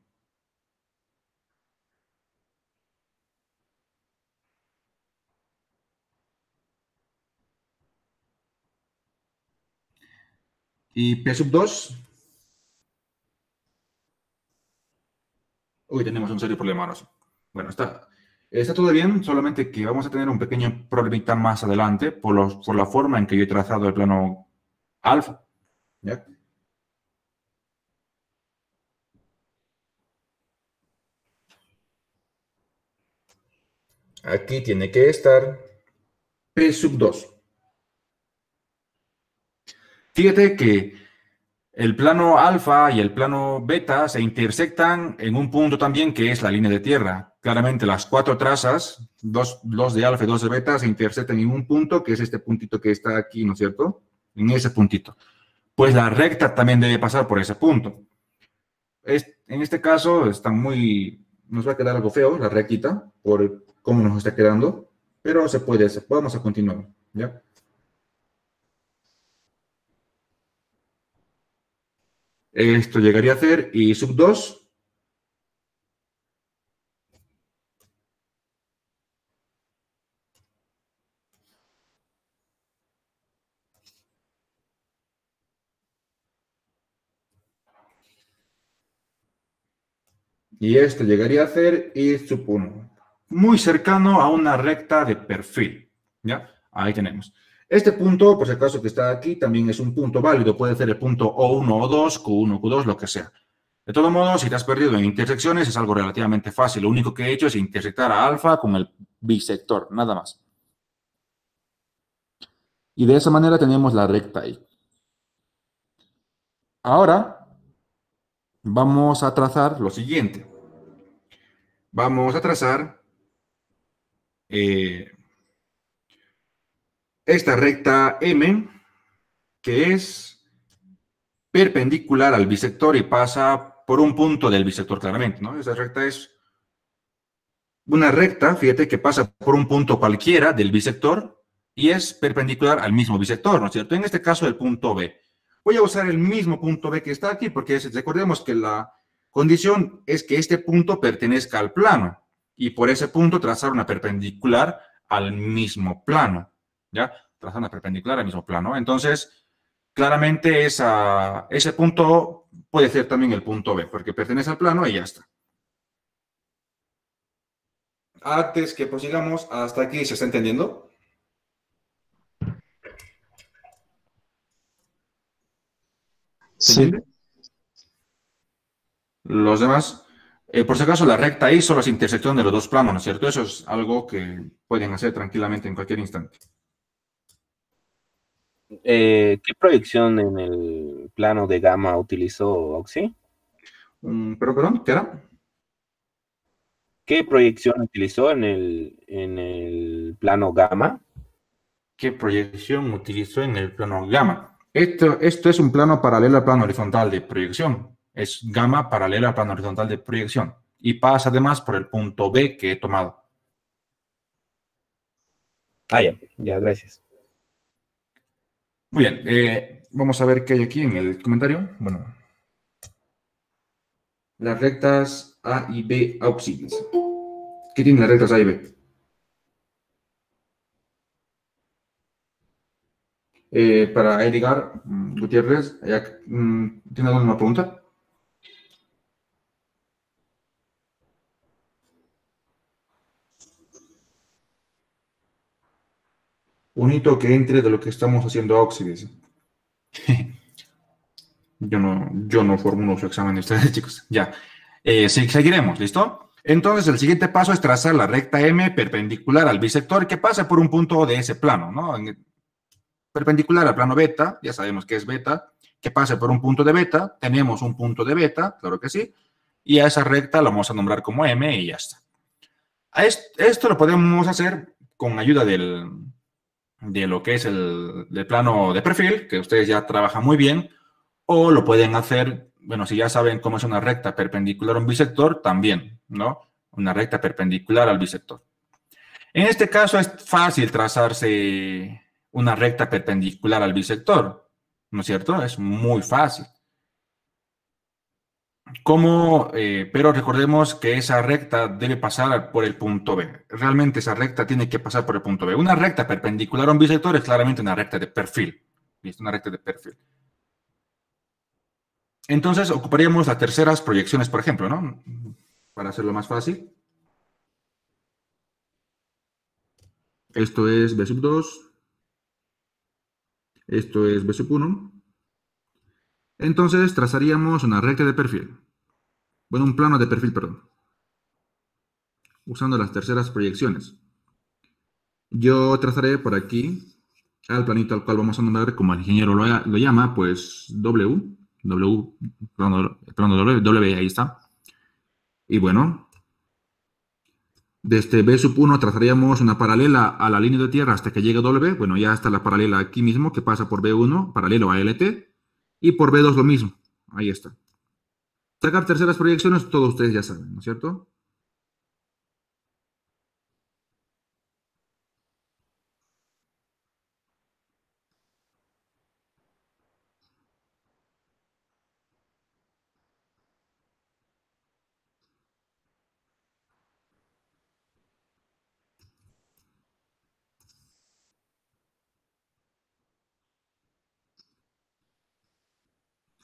Y P sub 2. Uy, tenemos un serio problema ahora sí. Bueno, está todo bien, solamente que vamos a tener un pequeño problemita más adelante por la forma en que yo he trazado el plano alfa. ¿Ya? Aquí tiene que estar P sub 2. Fíjate que el plano alfa y el plano beta se intersectan en un punto también que es la línea de tierra. Claramente las cuatro trazas, dos de alfa y dos de beta, se intersectan en un punto que es este puntito que está aquí, ¿no es cierto? En ese puntito. Pues la recta también debe pasar por ese punto. En este caso nos va a quedar algo feo la rectita por cómo nos está quedando, pero se puede hacer. Vamos a continuar, ¿ya? Esto llegaría a ser y sub 2. Y esto llegaría a ser y sub 1. Muy cercano a una recta de perfil, ¿ya? Ahí tenemos. Este punto, por si acaso que está aquí, también es un punto válido. Puede ser el punto O1, O2, Q1, Q2, lo que sea. De todo modo, si te has perdido en intersecciones, es algo relativamente fácil. Lo único que he hecho es intersectar a alfa con el bisector, nada más. Y de esa manera tenemos la recta ahí. Ahora, vamos a trazar lo siguiente. Vamos a trazar esta recta M, que es perpendicular al bisector y pasa por un punto del bisector claramente, ¿no? Esa recta es una recta, fíjate, que pasa por un punto cualquiera del bisector y es perpendicular al mismo bisector, ¿no es cierto? En este caso, el punto B. Voy a usar el mismo punto B que está aquí, porque recordemos que la condición es que este punto pertenezca al plano y por ese punto trazar una perpendicular al mismo plano, ¿ya? Trazar una perpendicular al mismo plano. Entonces, claramente ese punto puede ser también el punto B, porque pertenece al plano y ya está. Antes que prosigamos, hasta aquí, ¿se está entendiendo? ¿Se Sí, entiende? Los demás, por si acaso, la recta I solo es intersección de los dos planos, ¿no es cierto? Eso es algo que pueden hacer tranquilamente en cualquier instante. ¿Qué proyección en el plano de gamma utilizó Oxy? Perdón, ¿qué era? ¿Qué proyección utilizó en el plano gamma? ¿Qué proyección utilizó en el plano gamma? Esto es un plano paralelo al plano horizontal de proyección. Es gamma paralela al plano horizontal de proyección. Y pasa además por el punto B que he tomado. Ah, ya, gracias. Muy bien, vamos a ver qué hay aquí en el comentario. Bueno, las rectas A y B auxiliares. ¿Qué tienen las rectas A y B? Para Edgar Gutiérrez, ¿tiene alguna pregunta? Un hito que entre de lo que estamos haciendo Oxy. Yo no formulo su examen de ustedes, chicos. Ya. Seguiremos, ¿listo? Entonces, el siguiente paso es trazar la recta M perpendicular al bisector que pasa por un punto de ese plano, ¿no? Perpendicular al plano beta, ya sabemos que es beta, que pase por un punto de beta, tenemos un punto de beta, claro que sí, y a esa recta la vamos a nombrar como M y ya está. Esto lo podemos hacer con ayuda de lo que es del plano de perfil, que ustedes ya trabajan muy bien, o lo pueden hacer, bueno, si ya saben cómo es una recta perpendicular a un bisector, también, ¿no? Una recta perpendicular al bisector. En este caso es fácil trazarse una recta perpendicular al bisector, ¿no es cierto? Es muy fácil. Pero recordemos que esa recta debe pasar por el punto B. Realmente esa recta tiene que pasar por el punto B. Una recta perpendicular a un bisector es claramente una recta de perfil. ¿Listo? Una recta de perfil. Entonces ocuparíamos las terceras proyecciones, por ejemplo, ¿no? Para hacerlo más fácil. Esto es B sub 2. Esto es B sub 1. Entonces trazaríamos una recta de perfil. Bueno, un plano de perfil, perdón. Usando las terceras proyecciones. Yo trazaré por aquí al planito al cual vamos a nombrar, como el ingeniero lo llama, pues plano W, ahí está. Y bueno, desde B sub 1 trazaríamos una paralela a la línea de tierra hasta que llegue a W. Bueno, ya está la paralela aquí mismo, que pasa por B1, paralelo a LT. Y por B2 lo mismo. Ahí está. Sacar terceras proyecciones, todos ustedes ya saben, ¿no es cierto?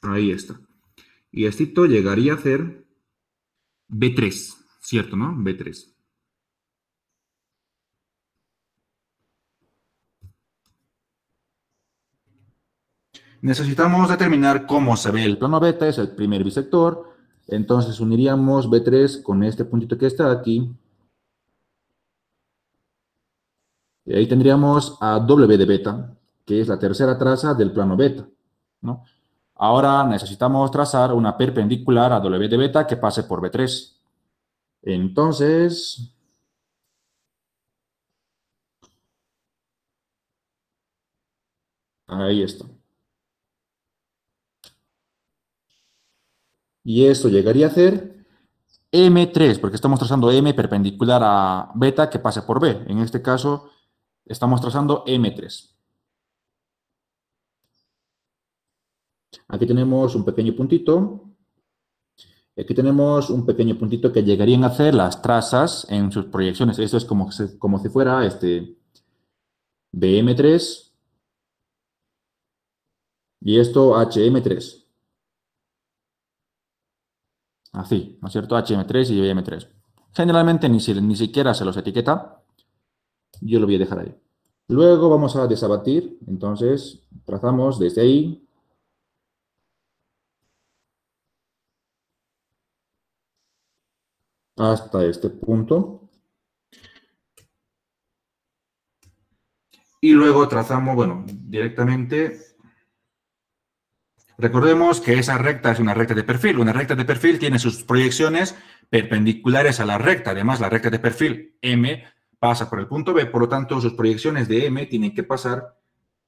Ahí está. Y esto llegaría a ser B3, ¿cierto, no? B3. Necesitamos determinar cómo se ve el plano beta, es el primer bisector. Entonces uniríamos B3 con este puntito que está aquí. Y ahí tendríamos a W de beta, que es la tercera traza del plano beta, ¿no? Ahora necesitamos trazar una perpendicular a W de beta que pase por B3. Entonces, ahí está. Y esto llegaría a ser M3, porque estamos trazando M perpendicular a beta que pase por B. En este caso, estamos trazando M3. Aquí tenemos un pequeño puntito. Y aquí tenemos un pequeño puntito que llegarían a hacer las trazas en sus proyecciones. Esto es como si fuera BM3 y esto HM3. Así, ¿no es cierto? HM3 y BM3. Generalmente ni siquiera se los etiqueta. Yo lo voy a dejar ahí. Luego vamos a desabatir. Entonces, trazamos desde ahí hasta este punto. Y luego trazamos, bueno, directamente. Recordemos que esa recta es una recta de perfil. Una recta de perfil tiene sus proyecciones perpendiculares a la recta. Además, la recta de perfil M pasa por el punto B, por lo tanto, sus proyecciones de M tienen que pasar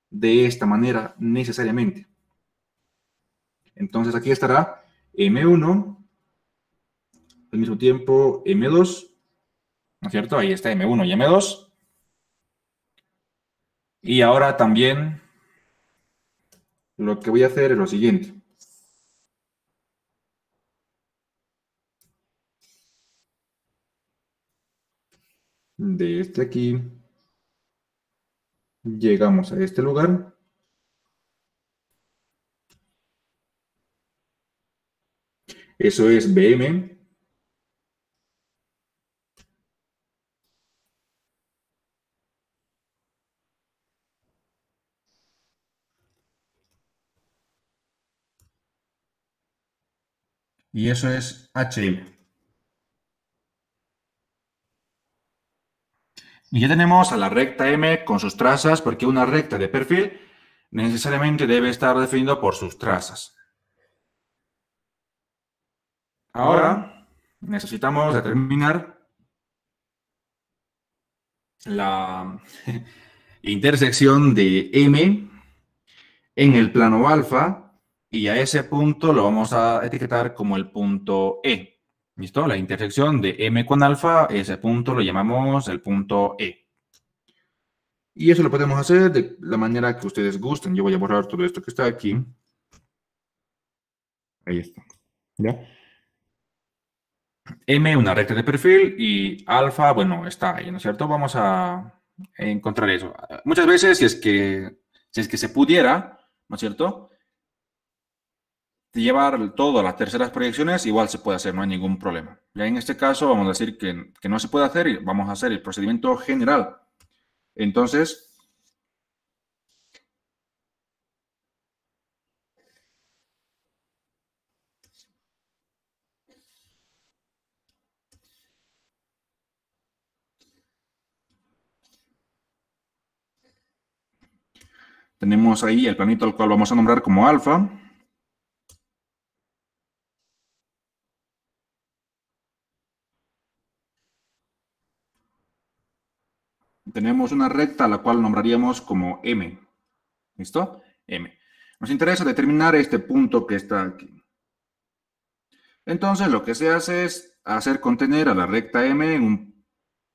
de esta manera necesariamente. Entonces, aquí estará M1, al mismo tiempo M2, ¿no es cierto? Ahí está M1 y M2. Y ahora también lo que voy a hacer es lo siguiente. De aquí llegamos a este lugar. Eso es BM. Y eso es HM. Y ya tenemos a la recta M con sus trazas, porque una recta de perfil necesariamente debe estar definida por sus trazas. Ahora necesitamos determinar la intersección de M en el plano alfa y a ese punto lo vamos a etiquetar como el punto E. ¿Listo? La intersección de M con alfa, ese punto lo llamamos el punto E. Y eso lo podemos hacer de la manera que ustedes gusten. Yo voy a borrar todo esto que está aquí. Ahí está. ¿Ya? M, una recta de perfil, y alfa, bueno, está ahí, ¿no es cierto? Vamos a encontrar eso. Muchas veces, si es que se pudiera, ¿no es cierto? Llevar todo a las terceras proyecciones, igual se puede hacer, no hay ningún problema. Ya en este caso, vamos a decir que no se puede hacer y vamos a hacer el procedimiento general. Entonces, Tenemos ahí el planito al cual vamos a nombrar como alfa. Tenemos una recta a la cual nombraríamos como M. ¿Listo? M. Nos interesa determinar este punto que está aquí. Entonces, lo que se hace es hacer contener a la recta M en un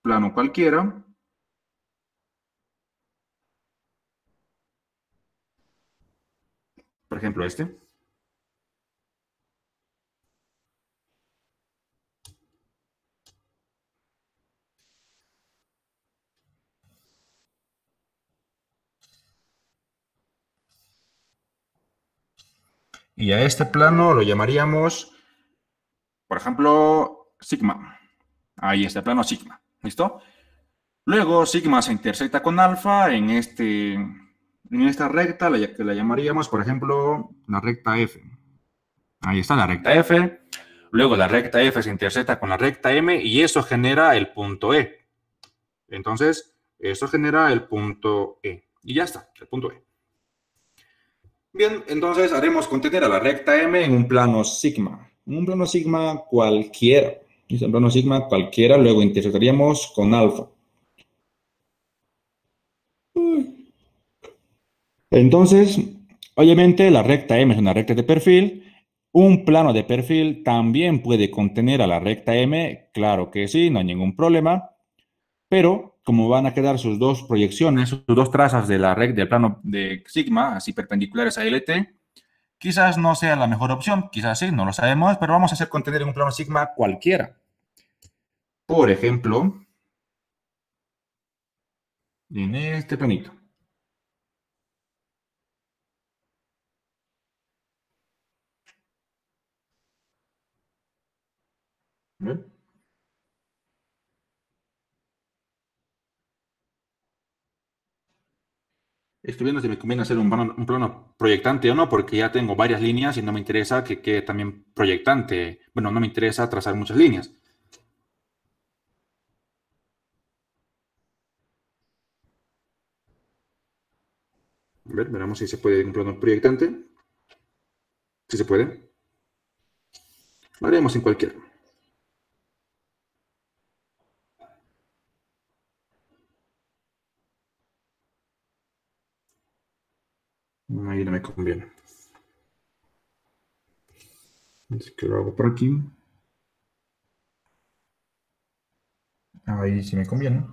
plano cualquiera. Por ejemplo, este. Y a este plano lo llamaríamos, por ejemplo, sigma. Ahí está el plano sigma. ¿Listo? Luego sigma se intersecta con alfa en esta recta, que la llamaríamos, por ejemplo, la recta F. Ahí está la recta F. Luego la recta F se intersecta con la recta M y eso genera el punto E. Entonces, eso genera el punto E. Y ya está, el punto E. Bien, entonces haremos contener a la recta M en un plano sigma. En un plano sigma cualquiera. En un plano sigma cualquiera, luego intersectaríamos con alfa. Entonces, obviamente la recta M es una recta de perfil. Un plano de perfil también puede contener a la recta M, claro que sí, no hay ningún problema. Pero como van a quedar sus dos proyecciones, sus dos trazas de la recta del plano de sigma, así perpendiculares a LT, quizás no sea la mejor opción, quizás sí, no lo sabemos, pero vamos a hacer contener en un plano sigma cualquiera. Por ejemplo, en este planito. ¿Ven? Estoy viendo si me conviene hacer un plano proyectante o no, porque ya tengo varias líneas y no me interesa que quede también proyectante. Bueno, no me interesa trazar muchas líneas. A ver, veremos si se puede un plano proyectante. Si se puede. Lo haremos en cualquiera. Ahí no me conviene. Así que lo hago por aquí. Ahí sí me conviene.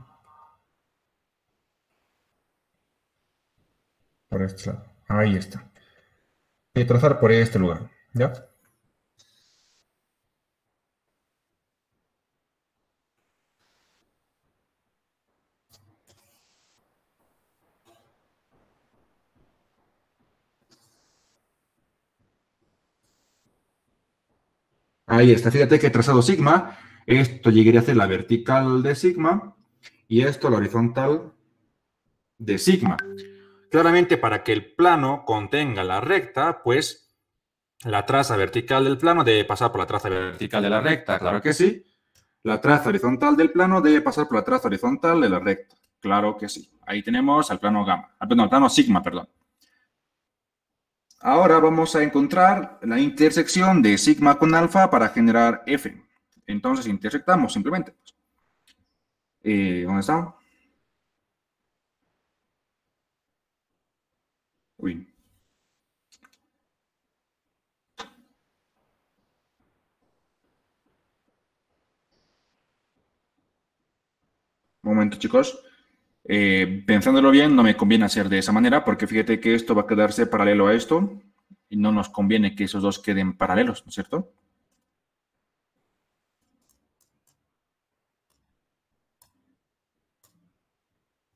Por este lado. Ahí está. Voy a trazar por este lugar. ¿Ya? Ahí está. Fíjate que he trazado sigma. Esto llegaría a ser la vertical de sigma. Y esto la horizontal de sigma. Claramente, para que el plano contenga la recta, pues la traza vertical del plano debe pasar por la traza vertical de la recta, claro que sí. La traza horizontal del plano debe pasar por la traza horizontal de la recta, claro que sí. Ahí tenemos al plano gamma, al plano sigma, perdón. Ahora vamos a encontrar la intersección de sigma con alfa para generar F. Entonces intersectamos simplemente. ¿Dónde está? Uy. Un momento, chicos. Pensándolo bien, no me conviene hacer de esa manera porque fíjate que esto va a quedarse paralelo a esto y no nos conviene que esos dos queden paralelos, ¿no es cierto?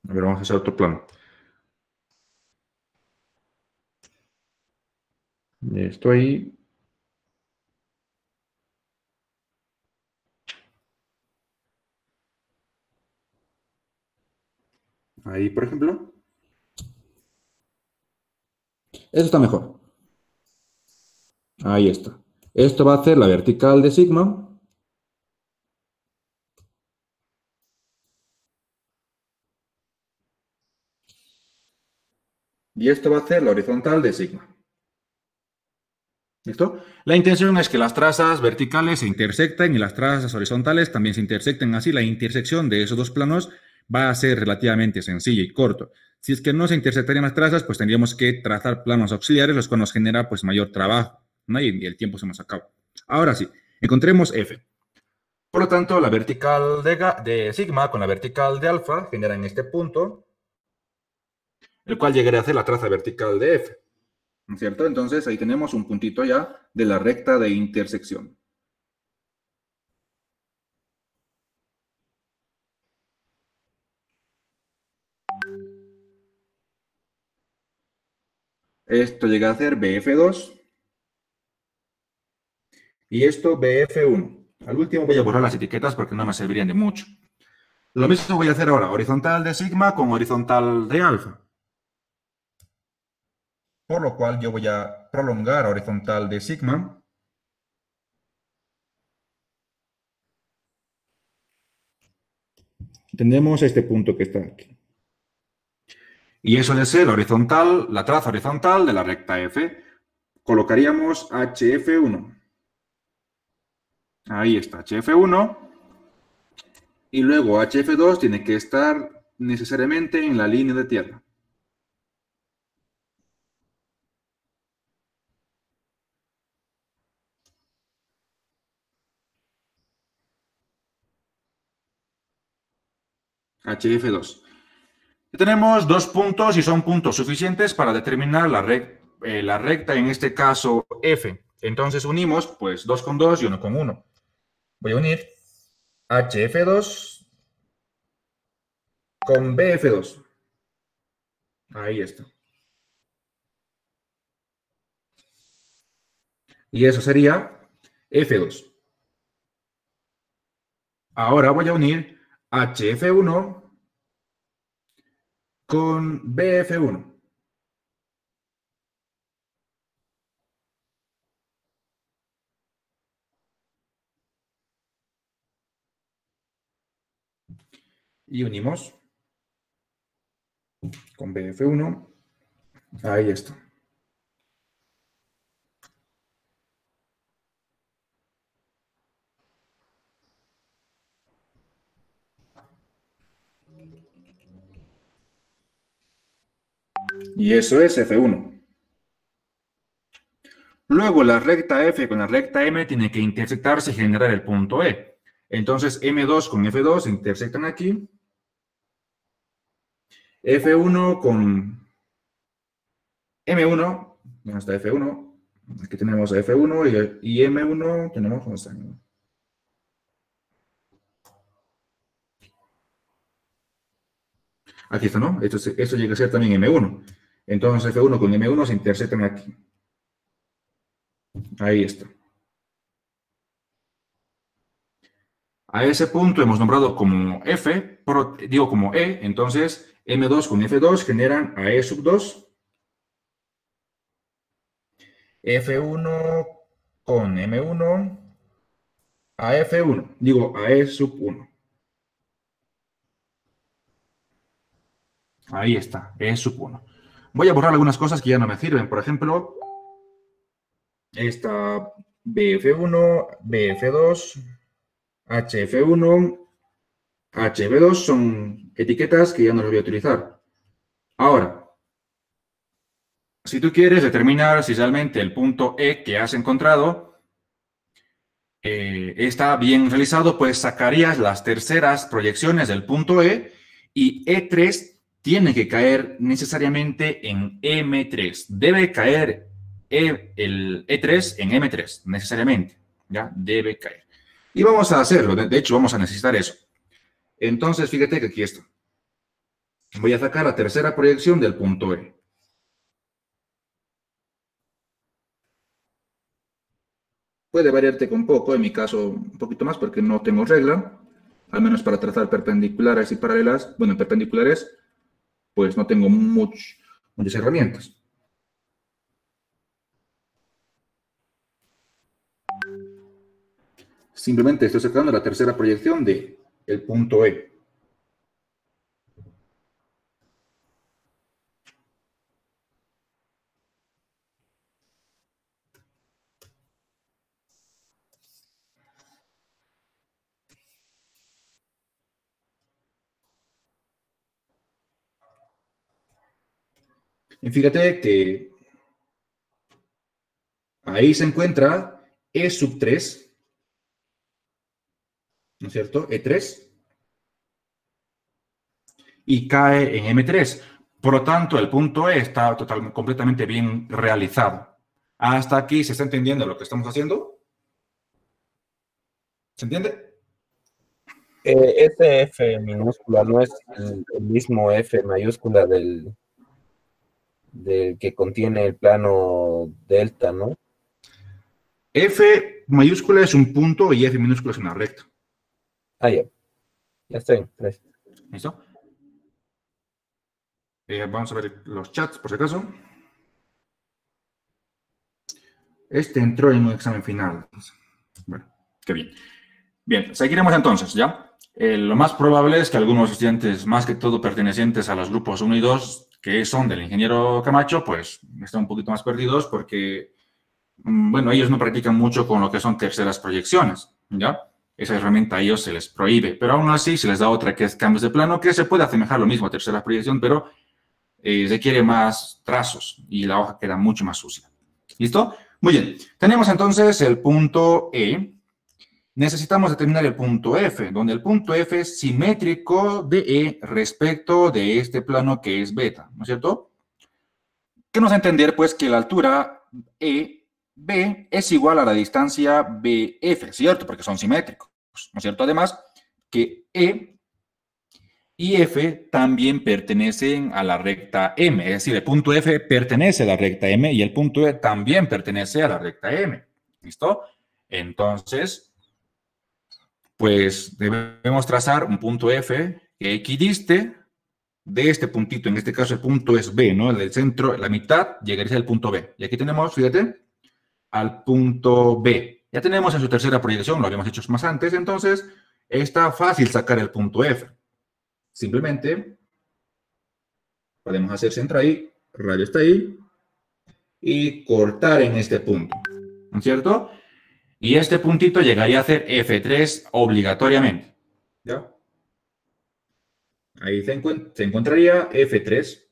A ver, vamos a hacer otro plano. Esto ahí. Ahí, por ejemplo. Eso está mejor. Ahí está. Esto va a ser la vertical de sigma. Y esto va a ser la horizontal de sigma. ¿Listo? La intención es que las trazas verticales se intersecten y las trazas horizontales también se intersecten. Así, la intersección de esos dos planos va a ser relativamente sencilla y corto. Si es que no se intersectarían las trazas, pues tendríamos que trazar planos auxiliares, los cuales nos genera pues mayor trabajo, ¿no? Y el tiempo se nos acaba. Ahora sí, encontremos F. Por lo tanto, la vertical de sigma con la vertical de alfa generan este punto, el cual llegaría a ser la traza vertical de F. ¿No es cierto? Entonces ahí tenemos un puntito ya de la recta de intersección. Esto llega a ser BF2 y esto BF1. Al último voy a borrar las etiquetas porque no me servirían de mucho. Lo mismo voy a hacer ahora, horizontal de sigma con horizontal de alfa. Por lo cual yo voy a prolongar horizontal de sigma. Tenemos este punto que está aquí. Y eso es la horizontal, la traza horizontal de la recta F. Colocaríamos HF1. Ahí está HF1. Y luego HF2 tiene que estar necesariamente en la línea de tierra. HF2. Tenemos dos puntos y son puntos suficientes para determinar la recta, en este caso F. Entonces unimos pues 2 con 2 y 1 con 1. Voy a unir HF2 con BF2. Ahí está. Y eso sería F2. Ahora voy a unir HF1 con BF1. Y unimos con BF1. Ahí está. Y eso es F1. Luego la recta F con la recta M tiene que intersectarse y generar el punto E. Entonces M2 con F2 se intersectan aquí. F1 con M1. ¿Dónde está F1? Aquí tenemos F1 y M1 tenemos... ¿Dónde está? Aquí está, ¿no? Esto llega a ser también M1. Entonces F1 con M1 se intersectan aquí. Ahí está. A ese punto hemos nombrado como F, digo como E, entonces M2 con F2 generan a E sub 2. F1 con M1 a F1, digo a E sub 1. Ahí está, E sub 1. Voy a borrar algunas cosas que ya no me sirven. Por ejemplo, esta BF1, BF2, HF1, HF2 son etiquetas que ya no las voy a utilizar. Ahora, si tú quieres determinar si realmente el punto E que has encontrado está bien realizado, pues sacarías las terceras proyecciones del punto E y E3 tiene que caer necesariamente en M3. Debe caer el E3 en M3, necesariamente. ¿Ya? Debe caer. Y vamos a hacerlo. De hecho, vamos a necesitar eso. Entonces, fíjate que aquí está. Voy a sacar la tercera proyección del punto E. Puede variarte con poco, en mi caso un poquito más porque no tengo regla, al menos para trazar perpendiculares y paralelas. Bueno, perpendiculares, pues no tengo muchas herramientas. Simplemente estoy sacando la tercera proyección del punto E. Y fíjate que ahí se encuentra E sub 3, ¿no es cierto? E3. Y cae en M3. Por lo tanto, el punto E está completamente bien realizado. ¿Hasta aquí se está entendiendo lo que estamos haciendo? ¿Se entiende? Ese F minúscula no es el mismo F mayúscula del que contiene el plano delta, ¿no? F mayúscula es un punto y F minúscula es una recta. Ah, ya. Ya está bien. ¿Listo? Vamos a ver los chats, por si acaso. Este entró en un examen final. Bueno, qué bien. Bien, seguiremos entonces, ¿ya? Lo más probable es que algunos estudiantes, más que todo pertenecientes a los grupos 1 y 2, que son del ingeniero Camacho, pues están un poquito más perdidos porque, bueno, ellos no practican mucho con lo que son terceras proyecciones, ¿ya? Esa herramienta a ellos se les prohíbe, pero aún así se les da otra que es cambios de plano, que se puede asemejar lo mismo a tercera proyección, pero requiere más trazos y la hoja queda mucho más sucia. ¿Listo? Muy bien. Tenemos entonces el punto E. Necesitamos determinar el punto F, donde el punto F es simétrico de E respecto de este plano que es beta, ¿no es cierto? ¿Qué nos da a entender? Pues que la altura EB es igual a la distancia BF, ¿cierto? Porque son simétricos, ¿no es cierto? Además, que E y F también pertenecen a la recta M, es decir, el punto F pertenece a la recta M y el punto E también pertenece a la recta M, ¿listo? Entonces, pues debemos trazar un punto F que equidiste de este puntito, en este caso el punto es B, ¿no? El del centro, la mitad llegaría al punto B. Y aquí tenemos, fíjate, al punto B. Ya tenemos en su tercera proyección, lo habíamos hecho más antes, entonces está fácil sacar el punto F. Simplemente podemos hacer centro ahí, radio está ahí, y cortar en este punto, ¿no es cierto? Y este puntito llegaría a hacer F3 obligatoriamente, ¿ya? Ahí se encontraría F3.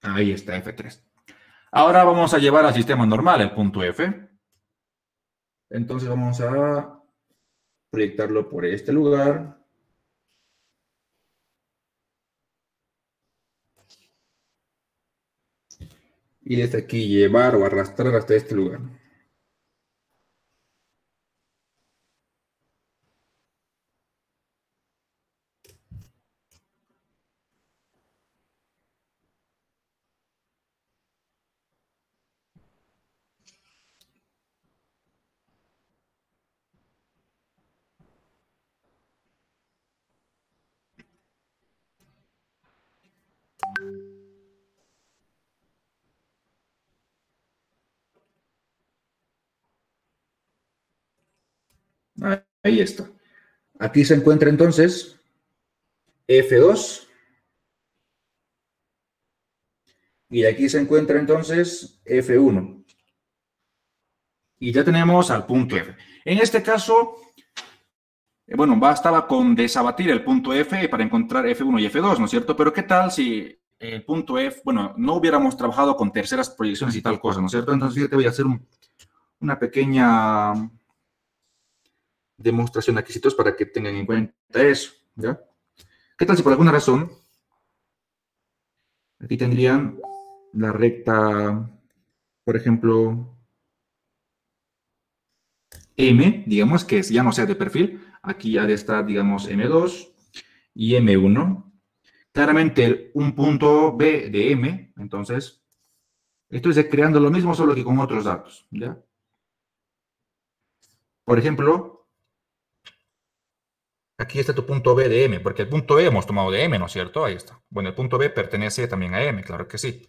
Ahí está F3. Ahora vamos a llevar al sistema normal el punto F. Entonces vamos a proyectarlo por este lugar. Y desde aquí llevar o arrastrar hasta este lugar. Ahí está. Aquí se encuentra entonces F2. Y aquí se encuentra entonces F1. Y ya tenemos al punto F. En este caso, bueno, bastaba con desabatir el punto F para encontrar F1 y F2, ¿no es cierto? Pero ¿qué tal si el punto F, bueno, no hubiéramos trabajado con terceras proyecciones y tal cosa, ¿no es cierto? Entonces, fíjate, voy a hacer una pequeña demostración aquí para que tengan en cuenta eso, ¿ya? ¿Qué tal si por alguna razón aquí tendrían la recta, por ejemplo, M, digamos que ya no sea de perfil, aquí ha de estar, digamos, M2 y M1. Claramente un punto B de M, entonces, estoy creando lo mismo, solo que con otros datos, ¿ya? Por ejemplo, aquí está tu punto B de M, porque el punto E hemos tomado de M, ¿no es cierto? Ahí está. Bueno, el punto B pertenece también a M, claro que sí.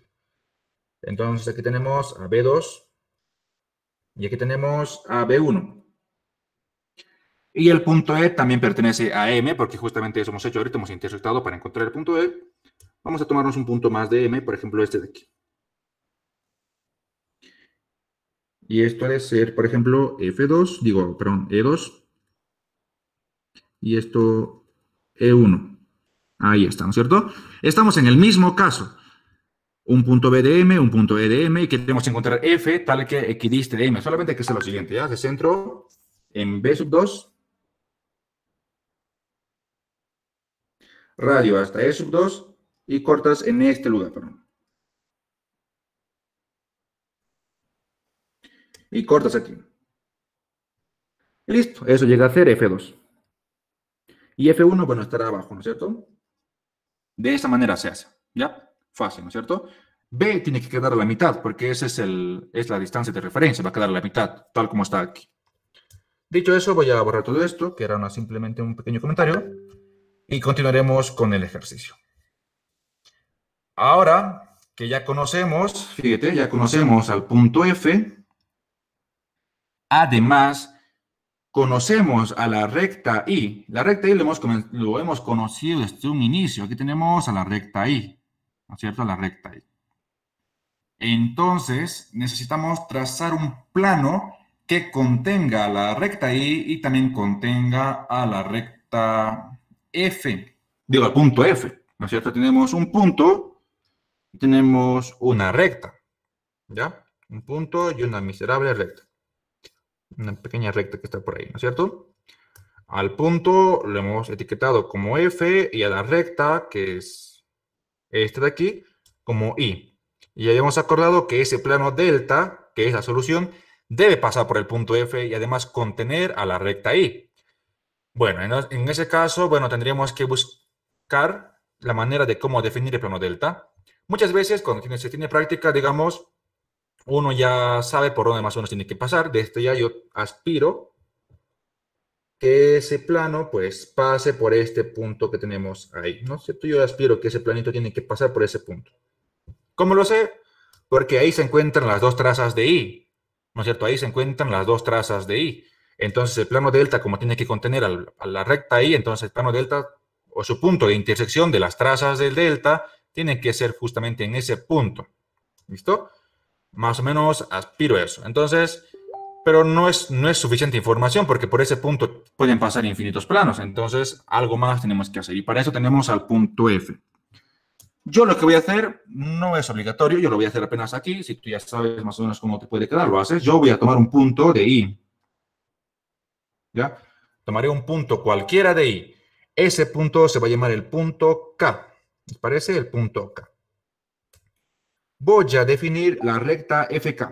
Entonces, aquí tenemos a B2 y aquí tenemos a B1. Y el punto E también pertenece a M, porque justamente eso hemos hecho ahorita, hemos intersectado para encontrar el punto E. Vamos a tomarnos un punto más de M, por ejemplo, este de aquí. Y esto ha de ser, por ejemplo, F2, digo, perdón, E2. Y esto, E1. Ahí está, ¿no es cierto? Estamos en el mismo caso. un punto B de M, un punto E de M, y queremos encontrar F tal que equidiste de M. Solamente hay que hacer lo siguiente, ¿ya? De centro en B sub 2, radio hasta E sub 2, y cortas en este lugar, perdón. Y cortas aquí. Y listo, eso llega a ser F2. Y F1, bueno, estará abajo, ¿no es cierto? De esta manera se hace, ¿ya? Fácil, ¿no es cierto? B tiene que quedar a la mitad, porque esa es la distancia de referencia, va a quedar a la mitad, tal como está aquí. Dicho eso, voy a borrar todo esto, que era simplemente un pequeño comentario, y continuaremos con el ejercicio. Ahora que ya conocemos, fíjate, ya conocemos al punto F, además conocemos a la recta I. La recta I lo hemos conocido desde un inicio. Aquí tenemos a la recta I, ¿no es cierto? La recta I. Entonces, necesitamos trazar un plano que contenga a la recta I y también contenga a la recta F. Digo, al punto F, ¿no es cierto? Tenemos un punto y tenemos una recta, ¿ya? Un punto y una miserable recta. Una pequeña recta que está por ahí, ¿no es cierto? Al punto lo hemos etiquetado como F y a la recta, que es esta de aquí, como I. Y ya habíamos acordado que ese plano delta, que es la solución, debe pasar por el punto F y además contener a la recta I. Bueno, en ese caso, bueno, tendríamos que buscar la manera de cómo definir el plano delta. Muchas veces, cuando se tiene práctica, digamos, uno ya sabe por dónde más o menos tiene que pasar. De esto ya yo aspiro que ese plano, pues, pase por este punto que tenemos ahí, ¿no es cierto? Yo aspiro que ese planito tiene que pasar por ese punto. ¿Cómo lo sé? Porque ahí se encuentran las dos trazas de I, ¿no es cierto? Ahí se encuentran las dos trazas de I. Entonces, el plano delta, como tiene que contener a la recta I, entonces el plano delta, o su punto de intersección de las trazas del delta, tiene que ser justamente en ese punto. ¿Listo? Más o menos aspiro a eso. Entonces, pero no es suficiente información porque por ese punto pueden pasar infinitos planos. Entonces, algo más tenemos que hacer. Y para eso tenemos al punto F. Yo lo que voy a hacer no es obligatorio, yo lo voy a hacer apenas aquí. Si tú ya sabes más o menos cómo te puede quedar, lo haces. Yo voy a tomar un punto de I. ¿Ya? Tomaré un punto cualquiera de I. Ese punto se va a llamar el punto K. ¿Les parece? El punto K. Voy a definir la recta FK.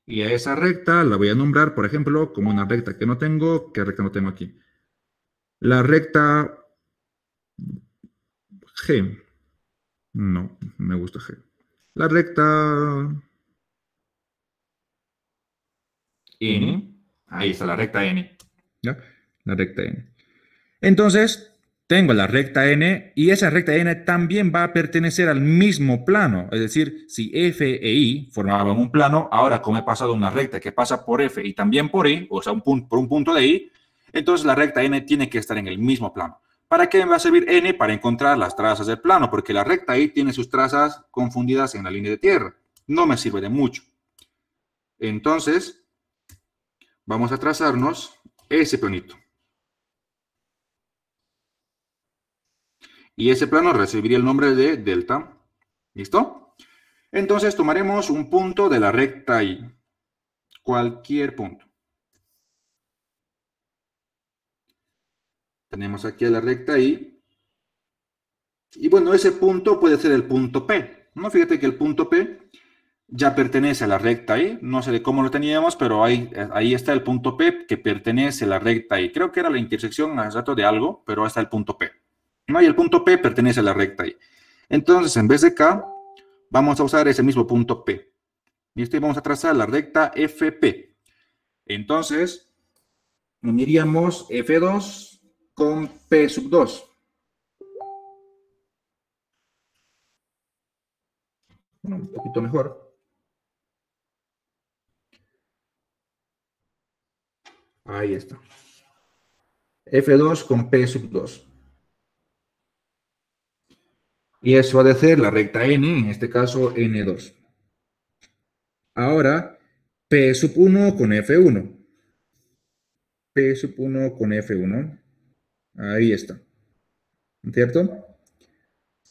Y a esa recta la voy a nombrar, por ejemplo, como una recta que no tengo. ¿Qué recta no tengo aquí? La recta G. No, me gusta G. La recta N. Ahí está la recta N. ¿Ya? La recta N. Entonces, tengo la recta N y esa recta N también va a pertenecer al mismo plano. Es decir, si F e I formaban un plano, ahora como he pasado una recta que pasa por F y también por I, o sea, por un punto de I, entonces la recta N tiene que estar en el mismo plano. ¿Para qué me va a servir N? Para encontrar las trazas del plano, porque la recta I tiene sus trazas confundidas en la línea de tierra. No me sirve de mucho. Entonces, vamos a trazarnos ese planito. Y ese plano recibiría el nombre de delta. ¿Listo? Entonces tomaremos un punto de la recta I. Cualquier punto. Tenemos aquí a la recta I. Y bueno, ese punto puede ser el punto P. ¿No? Fíjate que el punto P ya pertenece a la recta I. No sé de cómo lo teníamos, pero ahí está el punto P que pertenece a la recta I. Creo que era la intersección al rato de algo, pero ahí está el punto P. ¿No? Y el punto P pertenece a la recta I. Entonces, en vez de K, vamos a usar ese mismo punto P. ¿Listo? Y vamos a trazar la recta FP. Entonces, uniríamos F2 con P sub 2. Bueno, un poquito mejor. Ahí está. F2 con P sub 2. Y eso va a ser la recta N, en este caso N2. Ahora, P sub 1 con F1. P sub 1 con F1. Ahí está. ¿Cierto?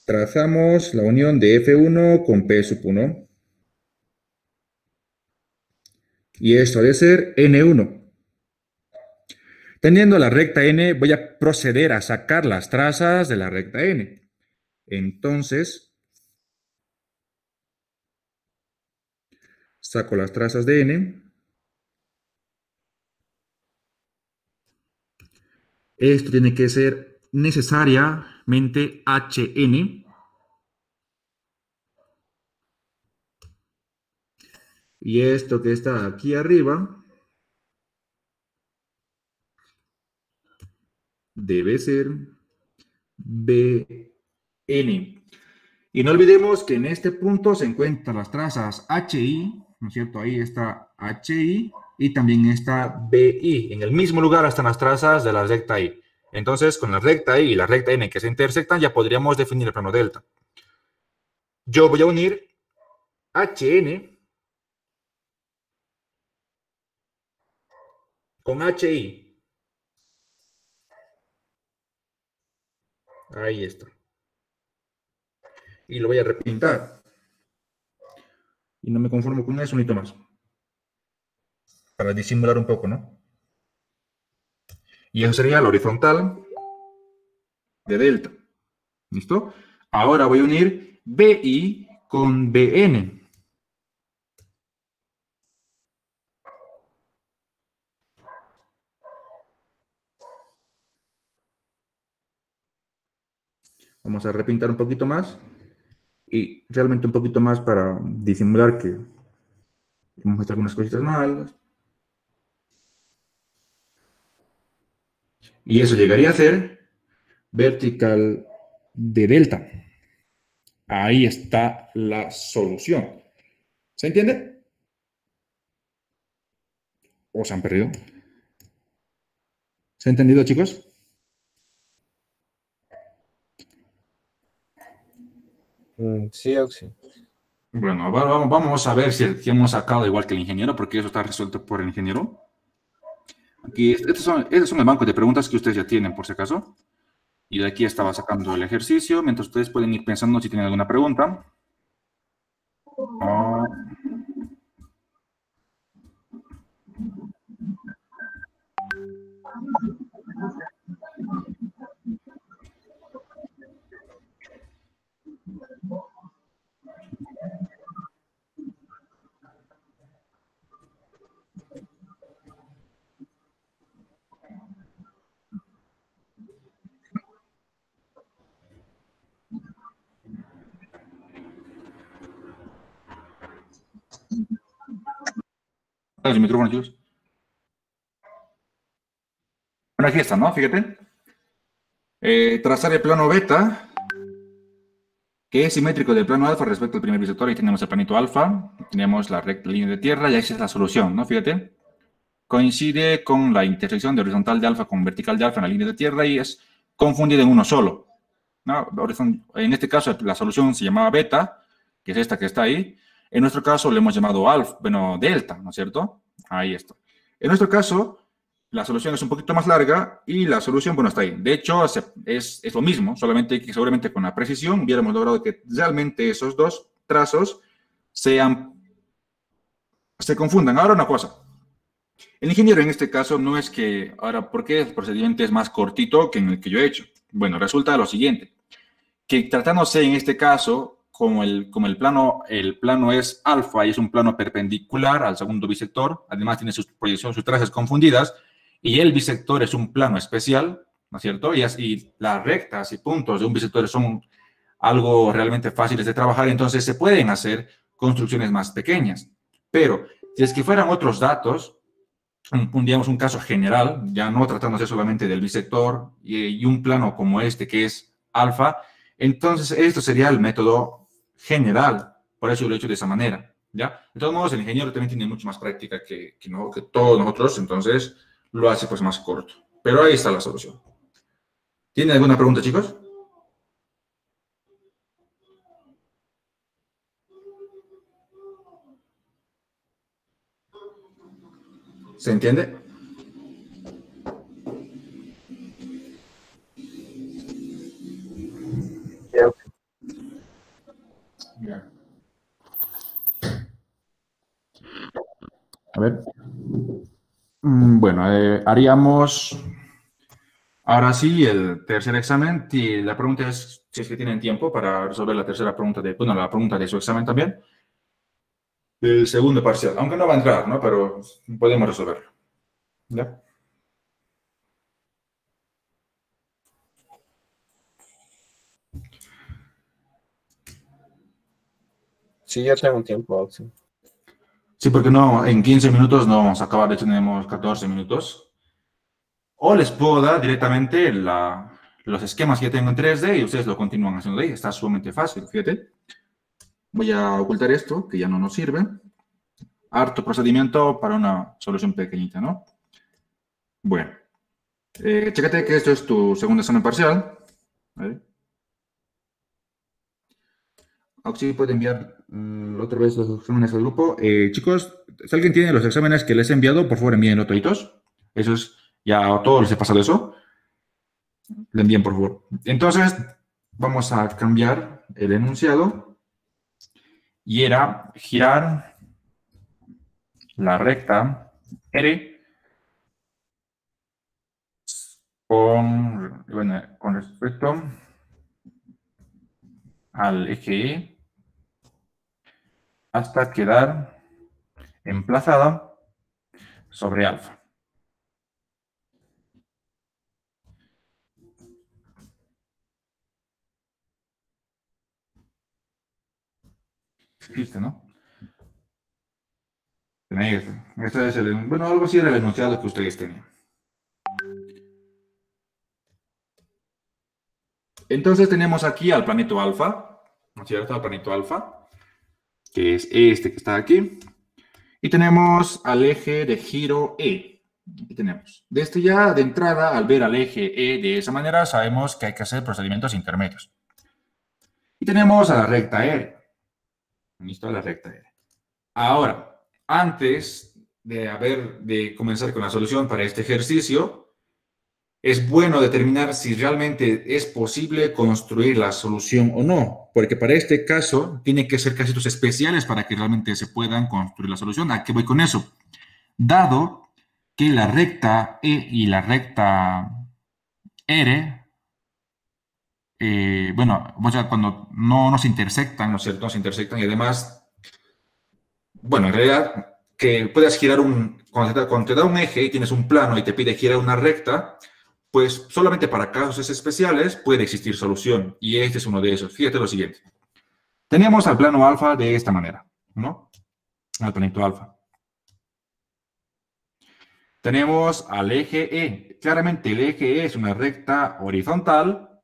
Trazamos la unión de F1 con P sub 1. Y esto debe ser N1. Teniendo la recta N, voy a proceder a sacar las trazas de la recta N. Entonces, saco las trazas de N. Esto tiene que ser necesariamente HN. Y esto que está aquí arriba debe ser BN. Y no olvidemos que en este punto se encuentran las trazas HI, ¿no es cierto? Ahí está HI y también está BI. En el mismo lugar están las trazas de la recta I. Entonces, con la recta I y la recta N que se intersectan, ya podríamos definir el plano delta. Yo voy a unir HN con HI. Ahí está. Y lo voy a repintar. Y no me conformo con eso, unito más. Para disimular un poco, ¿no? Y eso sería la horizontal de delta. ¿Listo? Ahora voy a unir BI con BN. Vamos a repintar un poquito más. Y realmente un poquito más para disimular que hemos hecho algunas cositas malas. Y eso llegaría a ser vertical de delta. Ahí está la solución. ¿Se entiende? ¿O se han perdido? ¿Se ha entendido, chicos? Sí, Auxi. Bueno, ahora vamos a ver si hemos sacado igual que el ingeniero, porque eso está resuelto por el ingeniero. Aquí, estos son el banco de preguntas que ustedes ya tienen, por si acaso. Y de aquí estaba sacando el ejercicio, mientras ustedes pueden ir pensando si tienen alguna pregunta. El micrófono, chicos. Bueno, aquí está, ¿no? Fíjate. Trazar el plano beta, que es simétrico del plano alfa respecto al primer bisector. Ahí tenemos el planito alfa, tenemos la recta línea de tierra y ahí es la solución, ¿no? Fíjate. Coincide con la intersección de horizontal de alfa con vertical de alfa en la línea de tierra y es confundida en uno solo, ¿no? En este caso, la solución se llamaba beta, que es esta que está ahí. En nuestro caso, le hemos llamado alfa, bueno, delta, ¿no es cierto? Ahí está. En nuestro caso, la solución es un poquito más larga y la solución, bueno, está ahí. De hecho, es lo mismo, solamente que seguramente con la precisión hubiéramos logrado que realmente esos dos trazos se confundan. Ahora una cosa. El ingeniero en este caso no es que, ahora, ¿por qué el procedimiento es más cortito que en el que yo he hecho? Bueno, resulta lo siguiente, que tratándose en este caso, como el plano es alfa y es un plano perpendicular al segundo bisector, además tiene sus proyecciones, sus trazas confundidas, y el bisector es un plano especial, ¿no es cierto? Y así las rectas y puntos de un bisector son algo realmente fáciles de trabajar, entonces se pueden hacer construcciones más pequeñas. Pero si es que fueran otros datos, digamos, un caso general, ya no tratándose solamente del bisector y un plano como este que es alfa, entonces esto sería el método general, por eso lo he hecho de esa manera, ¿ya? De todos modos, el ingeniero también tiene mucho más práctica que todos nosotros, entonces lo hace pues más corto. Pero ahí está la solución. ¿Tienen alguna pregunta, chicos? ¿Se entiende? Sí, Auxi. A ver. Bueno, haríamos ahora sí el tercer examen. Y la pregunta es si es que tienen tiempo para resolver la tercera pregunta bueno, la pregunta de su examen también. El segundo parcial, aunque no va a entrar, ¿no? Pero podemos resolverlo. ¿Ya? Sí, ya tengo un tiempo, Axel. Sí, porque no, en 15 minutos no vamos a acabar, de hecho tenemos 14 minutos. O les puedo dar directamente los esquemas que ya tengo en 3D y ustedes lo continúan haciendo ahí. Está sumamente fácil, fíjate. Voy a ocultar esto, que ya no nos sirve. Harto procedimiento para una solución pequeñita, ¿no? Bueno, chécate que esto es tu segundo examen parcial. ¿Vale? Oxy puede enviar otra vez los exámenes al grupo. Chicos, si alguien tiene los exámenes que les he enviado, por favor envíenlo toditos. Eso es, ya a todos les he pasado eso. Le envíen, por favor. Entonces, vamos a cambiar el enunciado. Y era girar la recta R con respecto al eje E hasta quedar emplazada sobre alfa. ¿Viste, no? Tenéis, este es bueno, algo así era el enunciado que ustedes tenían. Entonces tenemos aquí al planeta alfa, ¿no es cierto? Al planeta alfa, que es este que está aquí. Y tenemos al eje de giro E. Aquí tenemos. Desde ya de entrada, al ver al eje E de esa manera, sabemos que hay que hacer procedimientos intermedios. Y tenemos a la recta R. ¿Listo? La recta R. Ahora, antes de comenzar con la solución para este ejercicio, es bueno determinar si realmente es posible construir la solución o no, porque para este caso tiene que ser casitos especiales para que realmente se puedan construir la solución. ¿A qué voy con eso? Dado que la recta E y la recta R, bueno, o sea, cuando no se intersectan, ¿no es cierto? No se intersectan y además, bueno, en realidad, que puedas girar cuando te da un eje y tienes un plano y te pide girar una recta, pues solamente para casos especiales puede existir solución. Y este es uno de esos. Fíjate lo siguiente. Tenemos al plano alfa de esta manera, ¿no? Al planito alfa. Tenemos al eje E. Claramente el eje E es una recta horizontal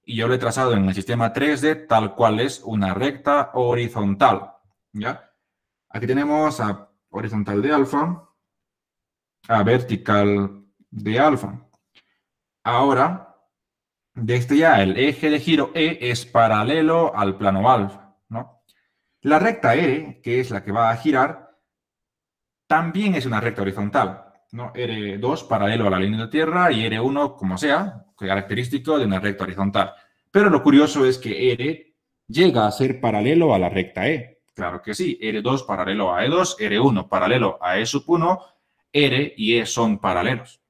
y yo lo he trazado en el sistema 3D tal cual es una recta horizontal, ¿ya? Aquí tenemos a horizontal de alfa, a vertical de alfa. Ahora, desde ya el eje de giro E es paralelo al plano alfa, ¿no? La recta R, que es la que va a girar, también es una recta horizontal, ¿no? R2 paralelo a la línea de tierra y R1, como sea, característico de una recta horizontal. Pero lo curioso es que R llega a ser paralelo a la recta E. Claro que sí, R2 paralelo a E2, R1 paralelo a E sub 1, R y E son paralelos,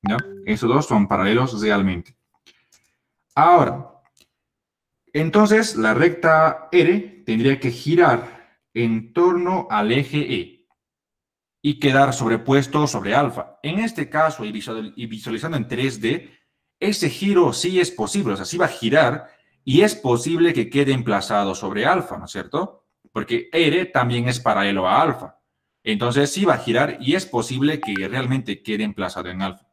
¿no? Esos dos son paralelos realmente. Ahora, entonces la recta R tendría que girar en torno al eje E y quedar sobrepuesto sobre alfa. En este caso, y visualizando en 3D, ese giro sí es posible, o sea, sí va a girar y es posible que quede emplazado sobre alfa, ¿no es cierto? Porque R también es paralelo a alfa. Entonces sí va a girar y es posible que realmente quede emplazado en alfa.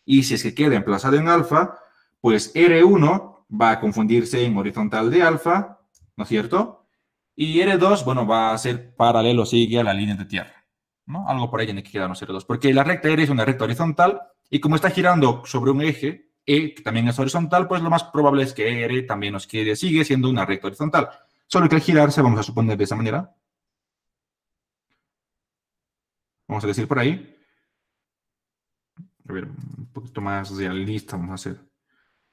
Y si es que queda emplazado en alfa, pues R1 va a confundirse en horizontal de alfa, ¿no es cierto? Y R2, bueno, va a ser paralelo, sigue a la línea de tierra, ¿no? Algo por ahí tiene que quedarnos R2, porque la recta R es una recta horizontal y como está girando sobre un eje E, que también es horizontal, pues lo más probable es que R también nos quede, sigue siendo una recta horizontal. Solo que al girarse, vamos a suponer de esa manera. Vamos a decir por ahí. A ver, un poquito más realista vamos a hacer.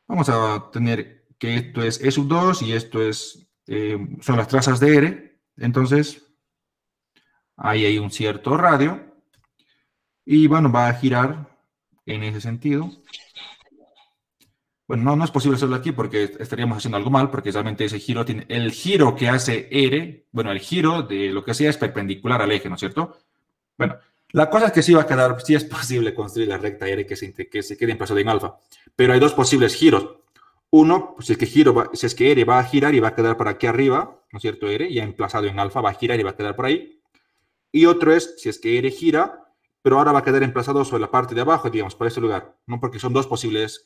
Vamos a tener que esto es E sub 2 y esto es, son las trazas de R. Entonces, Ahí hay un cierto radio. Y bueno, va a girar en ese sentido. Bueno, no es posible hacerlo aquí porque estaríamos haciendo algo mal, porque realmente ese giro tiene, el giro que hace R, bueno, el giro de lo que sea es perpendicular al eje, ¿no es cierto? Bueno, la cosa es que sí va a quedar, sí es posible construir la recta R que se quede emplazada en alfa, pero hay dos posibles giros. Uno, pues, si es que R va a girar y va a quedar por aquí arriba, ¿no es cierto? R, ya emplazado en alfa, va a girar y va a quedar por ahí. Y otro es, si es que R gira, pero ahora va a quedar emplazado sobre la parte de abajo, digamos, por ese lugar, ¿no? Porque son dos posibles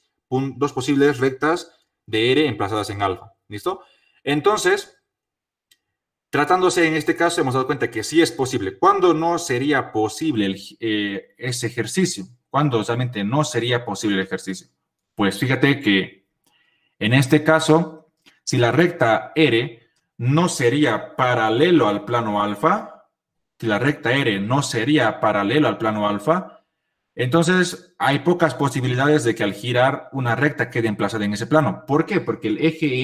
rectas de R emplazadas en alfa, ¿listo? Entonces, tratándose en este caso, hemos dado cuenta que sí es posible. ¿Cuándo no sería posible ese ejercicio? ¿Cuándo realmente no sería posible el ejercicio? Pues fíjate que en este caso, si la recta R no sería paralelo al plano alfa, si la recta R no sería paralelo al plano alfa, entonces hay pocas posibilidades de que al girar una recta quede emplazada en ese plano. ¿Por qué? Porque el eje E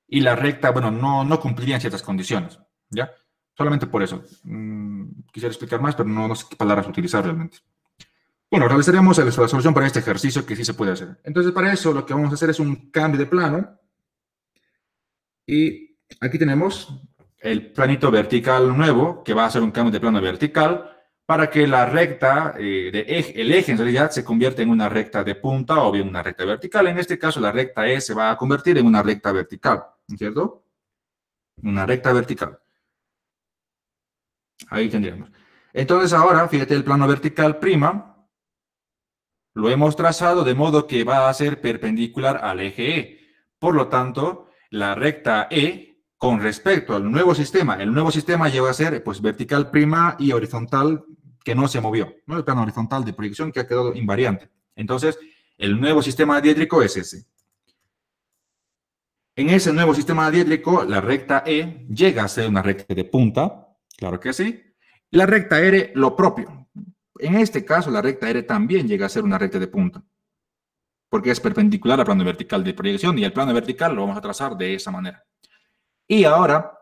y la recta, bueno, no cumplirían ciertas condiciones, ¿ya? Solamente por eso. Quisiera explicar más, pero no sé qué palabras utilizar realmente. Bueno, realizaremos la solución para este ejercicio que sí se puede hacer. Entonces, para eso lo que vamos a hacer es un cambio de plano. Y aquí tenemos el planito vertical nuevo, que va a ser un cambio de plano vertical, para que la recta, el eje en realidad se convierta en una recta de punta o bien una recta vertical. En este caso, la recta E se va a convertir en una recta vertical, ¿no es cierto? Una recta vertical. Ahí tendríamos. Entonces, ahora, fíjate, el plano vertical prima lo hemos trazado de modo que va a ser perpendicular al eje E. Por lo tanto, la recta E, con respecto al nuevo sistema, el nuevo sistema llegó a ser pues, vertical prima y horizontal que no se movió, ¿no? El plano horizontal de proyección que ha quedado invariante. Entonces, el nuevo sistema diédrico es ese. En ese nuevo sistema diédrico, la recta E llega a ser una recta de punta, claro que sí. La recta R, lo propio. En este caso, la recta R también llega a ser una recta de punta, porque es perpendicular al plano vertical de proyección y el plano vertical lo vamos a trazar de esa manera. Y ahora,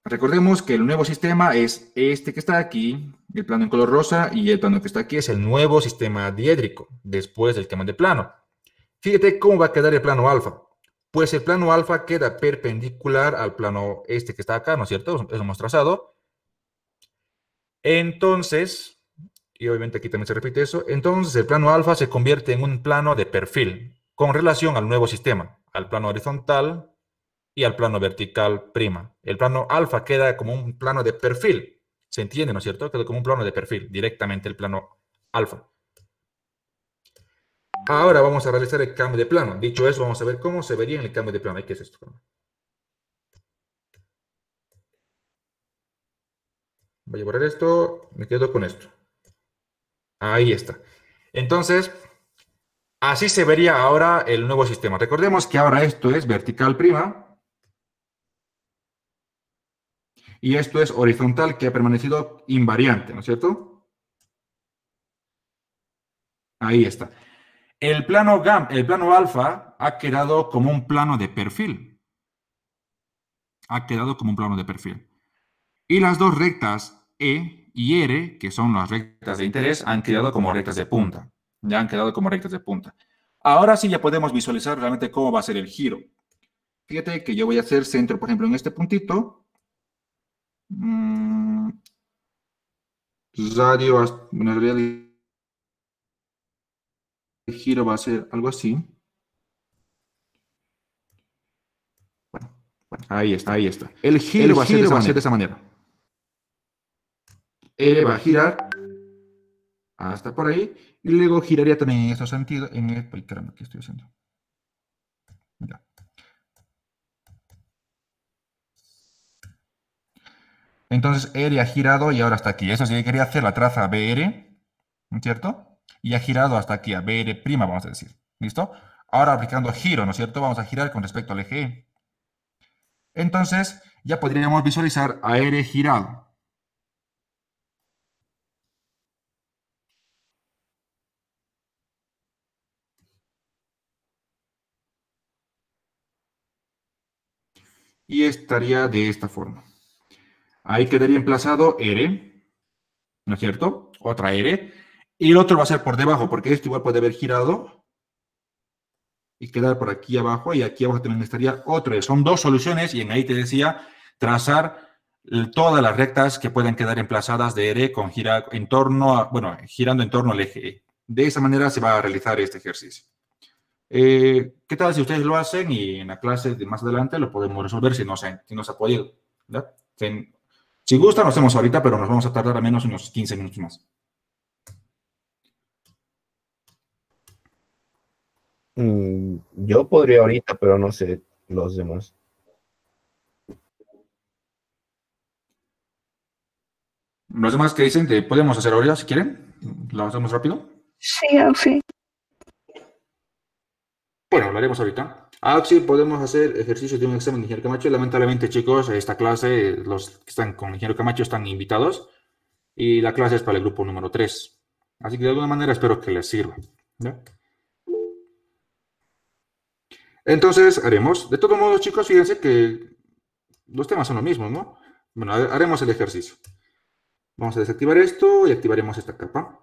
recordemos que el nuevo sistema es este que está aquí, el plano en color rosa, y el plano que está aquí es el nuevo sistema diédrico, después del cambio de plano. Fíjate cómo va a quedar el plano alfa. Pues el plano alfa queda perpendicular al plano este que está acá, ¿no es cierto? Eso hemos trazado. Entonces, y obviamente aquí también se repite eso, entonces el plano alfa se convierte en un plano de perfil con relación al nuevo sistema, al plano horizontal y al plano vertical prima. El plano alfa queda como un plano de perfil, ¿se entiende, no es cierto? Queda como un plano de perfil, directamente el plano alfa. Ahora vamos a realizar el cambio de plano. Dicho eso, vamos a ver cómo se vería en el cambio de plano. ¿Qué es esto? Voy a borrar esto, me quedo con esto. Ahí está. Entonces, así se vería ahora el nuevo sistema. Recordemos que ahora esto es vertical prima y esto es horizontal que ha permanecido invariante, ¿no es cierto? Ahí está. El plano alfa ha quedado como un plano de perfil. Ha quedado como un plano de perfil. Y las dos rectas E y R, que son las rectas de interés, han quedado como rectas de punta. Ya han quedado como rectas de punta. Ahora sí ya podemos visualizar realmente cómo va a ser el giro. Fíjate que yo voy a hacer centro, por ejemplo, en este puntito. Radio, bueno, en realidad el giro va a ser algo así. Bueno, ahí está, ahí está. El giro va a ser de esa manera. R va a girar hasta por ahí y luego giraría también en ese sentido. Ay, caramba, ¿qué estoy haciendo? Ya. Entonces R ha girado y ahora hasta aquí. Eso sí, quería hacer la traza BR, ¿no es cierto? Y ha girado hasta aquí, a BR', vamos a decir. ¿Listo? Ahora aplicando giro, ¿no es cierto? Vamos a girar con respecto al eje E. Entonces, ya podríamos visualizar a R girado. Y estaría de esta forma. Ahí quedaría emplazado R, ¿no es cierto? Otra R. Y el otro va a ser por debajo, porque esto igual puede haber girado y quedar por aquí abajo, y aquí abajo también estaría otro. Son dos soluciones, y en ahí te decía trazar todas las rectas que pueden quedar emplazadas de R con girando en torno al eje E. De esa manera se va a realizar este ejercicio. ¿Qué tal si ustedes lo hacen y en la clase de más adelante lo podemos resolver si no se ha podido? ¿Ya? Si gustan, lo hacemos ahorita, pero nos vamos a tardar al menos unos 15 minutos más. Yo podría ahorita, pero no sé los demás. Los demás que dicen, podemos hacer ahorita si quieren. ¿Lo hacemos rápido? Sí, sí. Bueno, lo haremos ahorita. Sí, podemos hacer ejercicios de un examen de Ingeniero Camacho. Lamentablemente, chicos, esta clase, los que están con Ingeniero Camacho están invitados y la clase es para el grupo número 3. Así que de alguna manera espero que les sirva. ¿Ya? Entonces, haremos. De todos modos, chicos, fíjense que los temas son los mismos, ¿no? Bueno, haremos el ejercicio. Vamos a desactivar esto y activaremos esta capa.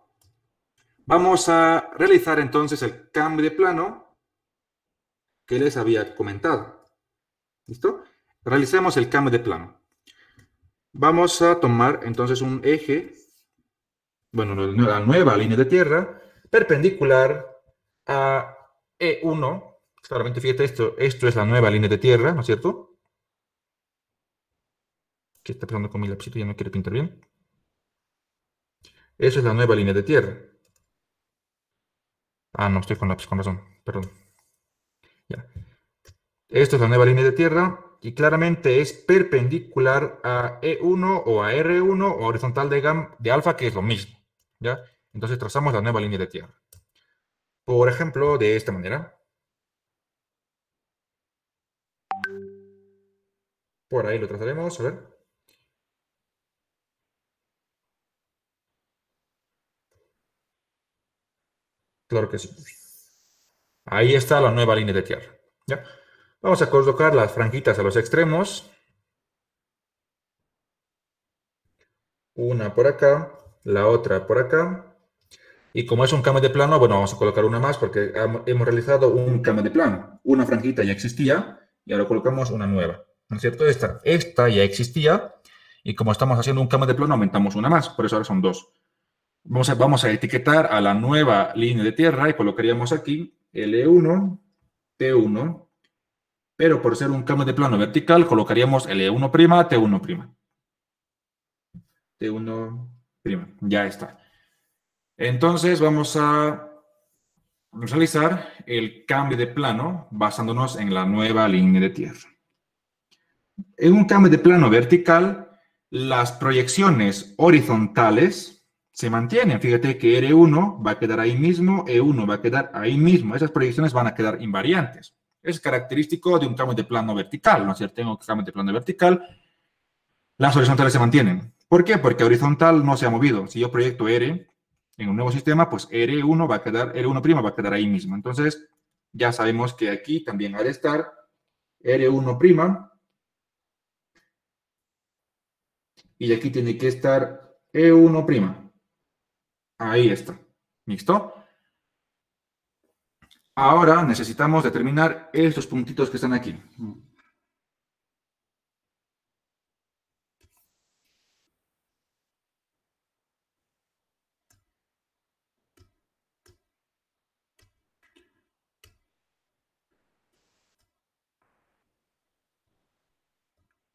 Vamos a realizar entonces el cambio de plano que les había comentado. ¿Listo? Realicemos el cambio de plano. Vamos a tomar entonces un eje, bueno, la nueva línea de tierra, perpendicular a E1. Claramente, fíjate, esto es la nueva línea de tierra, ¿no es cierto? ¿Qué está pasando con mi lapicito? Ya no quiere pintar bien. Eso es la nueva línea de tierra. No, estoy con lápiz, con razón, perdón. Ya. Esto es la nueva línea de tierra y claramente es perpendicular a E1 o a R1 o horizontal de alfa, que es lo mismo. ¿Ya? Entonces trazamos la nueva línea de tierra. Por ejemplo, de esta manera. Por ahí lo trazaremos, a ver. Claro que sí. Ahí está la nueva línea de tierra. ¿Ya? Vamos a colocar las franjitas a los extremos. Una por acá, la otra por acá. Y como es un cambio de plano, bueno, vamos a colocar una más porque hemos realizado un cambio de plano. Una franjita ya existía y ahora colocamos una nueva. ¿No es cierto? Esta ya existía y como estamos haciendo un cambio de plano, aumentamos una más. Por eso ahora son dos. Vamos a etiquetar a la nueva línea de tierra y colocaríamos aquí L1, T1. Pero por ser un cambio de plano vertical, colocaríamos L1', T1'. T1'. Ya está. Entonces vamos a realizar el cambio de plano basándonos en la nueva línea de tierra. En un cambio de plano vertical, las proyecciones horizontales se mantienen. Fíjate que R1 va a quedar ahí mismo, E1 va a quedar ahí mismo. Esas proyecciones van a quedar invariantes. Es característico de un cambio de plano vertical, ¿no es cierto? En un cambio de plano vertical, las horizontales se mantienen. ¿Por qué? Porque horizontal no se ha movido. Si yo proyecto R en un nuevo sistema, pues R1 va a quedar, R1' va a quedar ahí mismo. Entonces, ya sabemos que aquí también ha de estar R1', y aquí tiene que estar E1'. Ahí está. ¿Listo? Ahora necesitamos determinar estos puntitos que están aquí.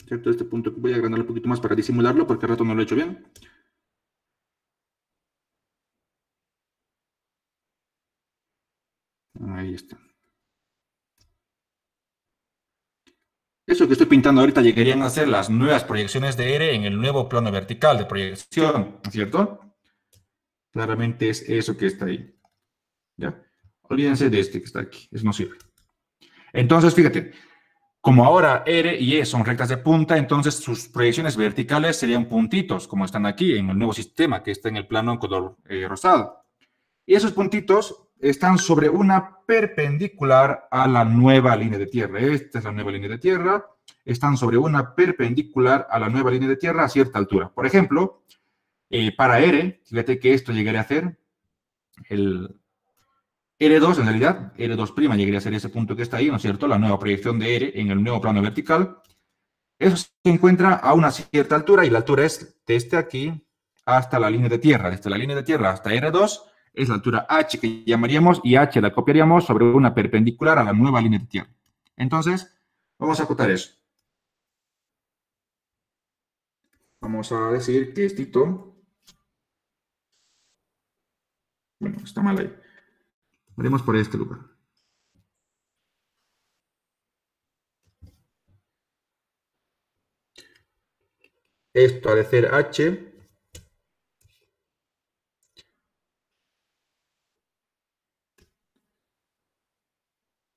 ¿Cierto? Este punto voy a agrandarlo un poquito más para disimularlo porque al rato no lo he hecho bien. Ahí está. Eso que estoy pintando ahorita llegarían a ser las nuevas proyecciones de R en el nuevo plano vertical de proyección, ¿no es cierto? Claramente es eso que está ahí. ¿Ya? Olvídense de este que está aquí, eso no sirve. Entonces, fíjate, como ahora R y E son rectas de punta, entonces sus proyecciones verticales serían puntitos, como están aquí en el nuevo sistema que está en el plano en color rosado. Y esos puntitos están sobre una perpendicular a la nueva línea de tierra. Esta es la nueva línea de tierra. están sobre una perpendicular a la nueva línea de tierra a cierta altura. Por ejemplo, para R, fíjate que esto llegaría a ser el R2, en realidad, R2' llegaría a ser ese punto que está ahí, ¿no es cierto? La nueva proyección de R en el nuevo plano vertical. Eso se encuentra a una cierta altura y la altura es desde aquí hasta la línea de tierra. Desde la línea de tierra hasta R2 es la altura H que llamaríamos y H la copiaríamos sobre una perpendicular a la nueva línea de tierra. Entonces, vamos a acotar eso. Vamos a decir que esto, bueno, está mal ahí. Haremos por este lugar. Esto ha de ser H.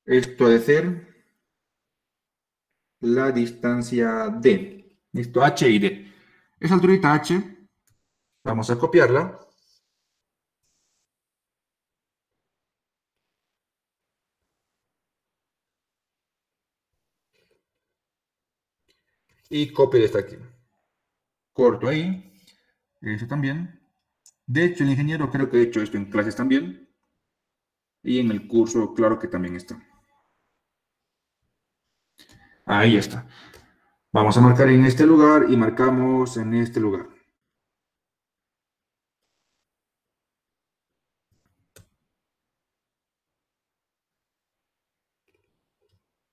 Esto ha de ser la distancia D. Listo, H y D. Esa alturita H, vamos a copiarla. Y copio esta aquí. Corto ahí. Eso también. De hecho, el ingeniero creo que ha hecho esto en clases también. Y en el curso, claro que también está. Ahí está. Vamos a marcar en este lugar y marcamos en este lugar.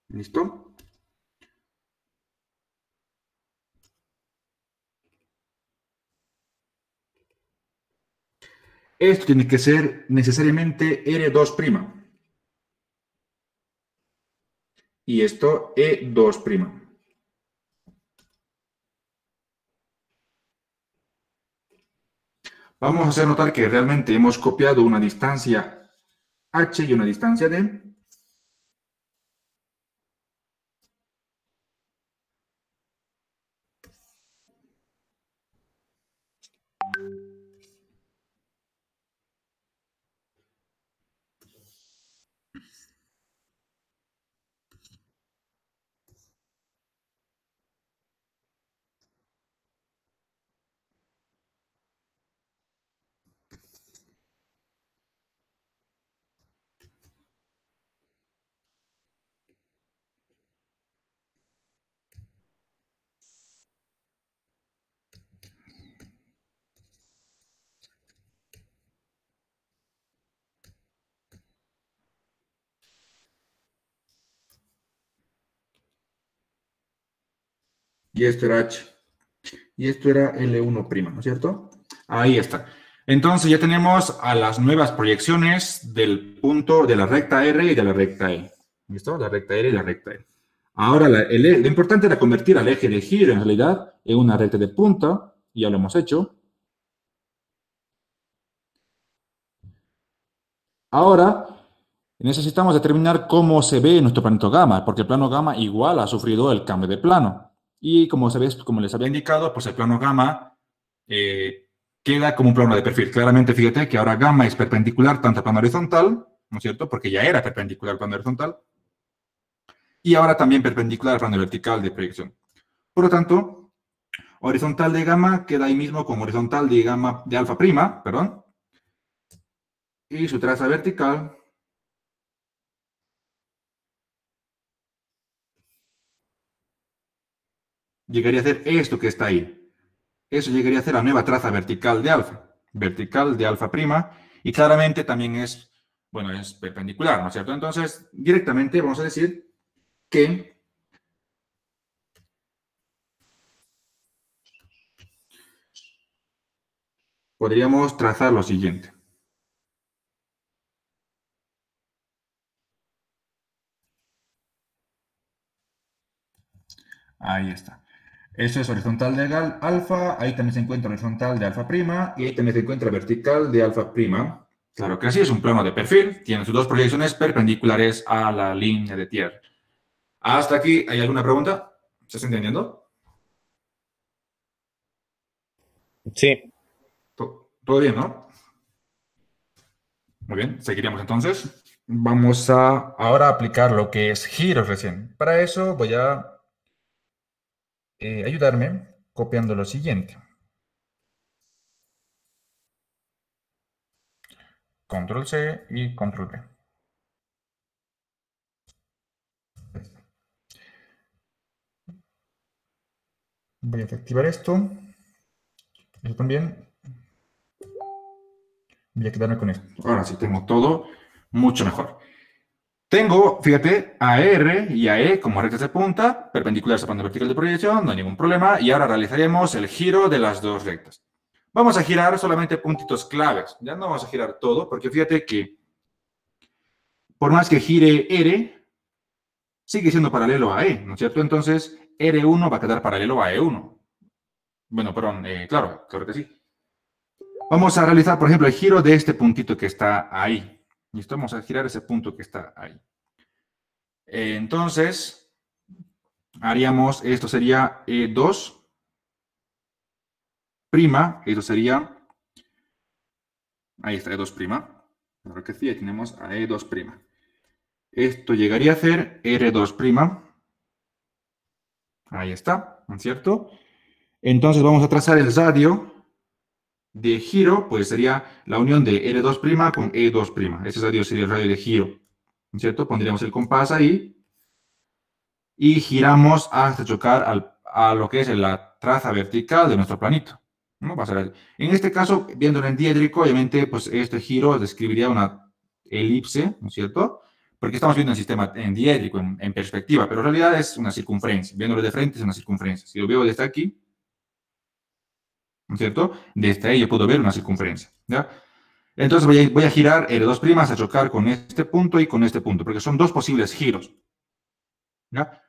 ¿Listo? Esto tiene que ser necesariamente R2'. Y esto E2'. Vamos a hacer notar que realmente hemos copiado una distancia H y una distancia D. Y esto era H. Y esto era L1', ¿no es cierto? Ahí está. Entonces ya tenemos a las nuevas proyecciones del punto de la recta R y de la recta E. ¿Listo? La recta R y la recta E. Ahora, lo importante era convertir al eje de giro, en realidad, en una recta de punta. Y ya lo hemos hecho. Ahora, necesitamos determinar cómo se ve nuestro planeta gamma, porque el plano gamma igual ha sufrido el cambio de plano. Y como como les había indicado, pues el plano gamma queda como un plano de perfil. Claramente, fíjate que ahora gamma es perpendicular tanto al plano horizontal, ¿no es cierto? Porque ya era perpendicular al plano horizontal. Y ahora también perpendicular al plano vertical de proyección. Por lo tanto, horizontal de gamma queda ahí mismo con horizontal de gamma de alfa prima, perdón. Y su traza vertical llegaría a ser esto que está ahí. Eso llegaría a ser la nueva traza vertical de alfa prima, y claramente también es, bueno, es perpendicular, ¿no es cierto? Entonces, directamente vamos a decir que podríamos trazar lo siguiente. Ahí está. Eso es horizontal de alfa, ahí también se encuentra horizontal de alfa prima, y ahí también se encuentra vertical de alfa prima. Claro que sí, es un plano de perfil, tiene sus dos proyecciones perpendiculares a la línea de tierra. ¿Hasta aquí hay alguna pregunta? ¿Se está entendiendo? Sí. ¿Todo bien, no? Muy bien, seguiríamos entonces. Vamos a ahora aplicar lo que es giros recién. Para eso voy a ayudarme copiando lo siguiente. Control C y Control V. Voy a activar esto. Eso también. Voy a quedarme con esto. Ahora sí tengo todo mucho mejor. Tengo, fíjate, a R y a E como rectas de punta, perpendiculares al plano vertical de proyección, no hay ningún problema. Y ahora realizaremos el giro de las dos rectas. Vamos a girar solamente puntitos claves. Ya no vamos a girar todo, porque fíjate que por más que gire R, sigue siendo paralelo a E, ¿no es cierto? Entonces, R1 va a quedar paralelo a E1. Bueno, perdón, claro que sí. Vamos a realizar, por ejemplo, el giro de este puntito que está ahí. ¿Listo? Vamos a girar ese punto que está ahí. Entonces, haríamos, esto sería E2', esto sería, ahí está E2'. Claro que sí, ahí tenemos a E2'. Esto llegaría a ser R2'. Ahí está, ¿no es cierto? Entonces vamos a trazar el radio de giro, pues sería la unión de R2' con E2'. Ese radio sería el radio de giro, ¿no es cierto? Pondríamos el compás ahí y giramos hasta chocar a lo que es la traza vertical de nuestro planito, ¿no? Va a ser, en este caso, viéndolo en diédrico, obviamente, pues este giro describiría una elipse, ¿no es cierto? Porque estamos viendo el sistema en diédrico, en perspectiva, pero en realidad es una circunferencia. Viéndolo de frente es una circunferencia. Si lo veo desde aquí, ¿no es cierto? Desde ahí yo puedo ver una circunferencia, ¿ya? Entonces voy a girar R2' a chocar con este punto y con este punto, porque son dos posibles giros, ¿ya?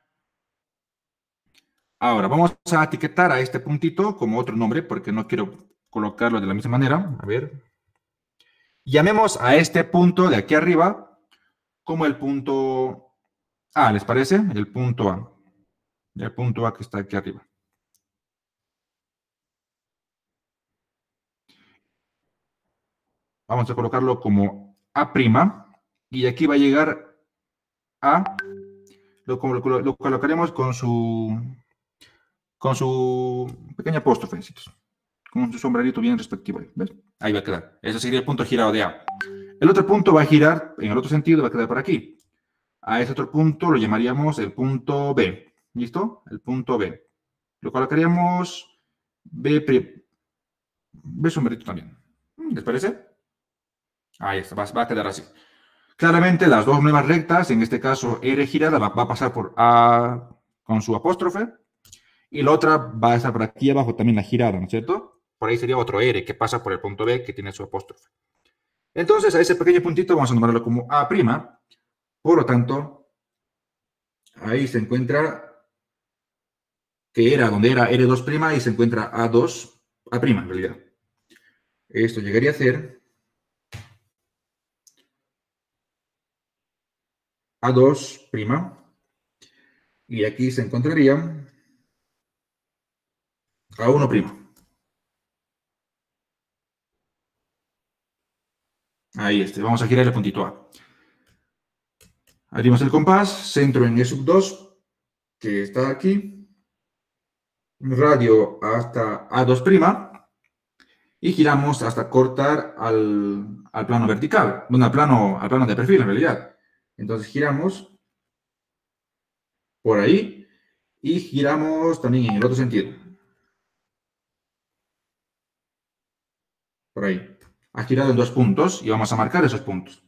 Ahora, vamos a etiquetar a este puntito como otro nombre, porque no quiero colocarlo de la misma manera. A ver. Llamemos a este punto de aquí arriba como el punto A, ¿les parece? El punto A. El punto A que está aquí arriba. Vamos a colocarlo como A', y aquí va a llegar A, lo colocaremos con su pequeña apóstrofe, con su sombrerito bien respectivo. ¿Ves? Ahí va a quedar. Ese sería el punto girado de A. El otro punto va a girar en el otro sentido, va a quedar por aquí. A ese otro punto lo llamaríamos el punto B. ¿Listo? El punto B. Lo colocaríamos B sombrerito también. ¿Les parece? Ahí está, va a quedar así. Claramente las dos nuevas rectas, en este caso R girada, va a pasar por A con su apóstrofe, y la otra va a estar por aquí abajo también la girada, ¿no es cierto? Por ahí sería otro R que pasa por el punto B que tiene su apóstrofe. Entonces a ese pequeño puntito vamos a nombrarlo como A', por lo tanto, ahí se encuentra, que era donde era R2', y se encuentra A2', A' en realidad. Esto llegaría a ser A2', y aquí se encontraría A1'. Ahí está, vamos a girar el puntito A. Abrimos el compás, centro en E2, que está aquí, radio hasta A2', y giramos hasta cortar al plano vertical, bueno, al plano de perfil en realidad. Entonces giramos por ahí y giramos también en el otro sentido. Por ahí. Ha girado en dos puntos y vamos a marcar esos puntos.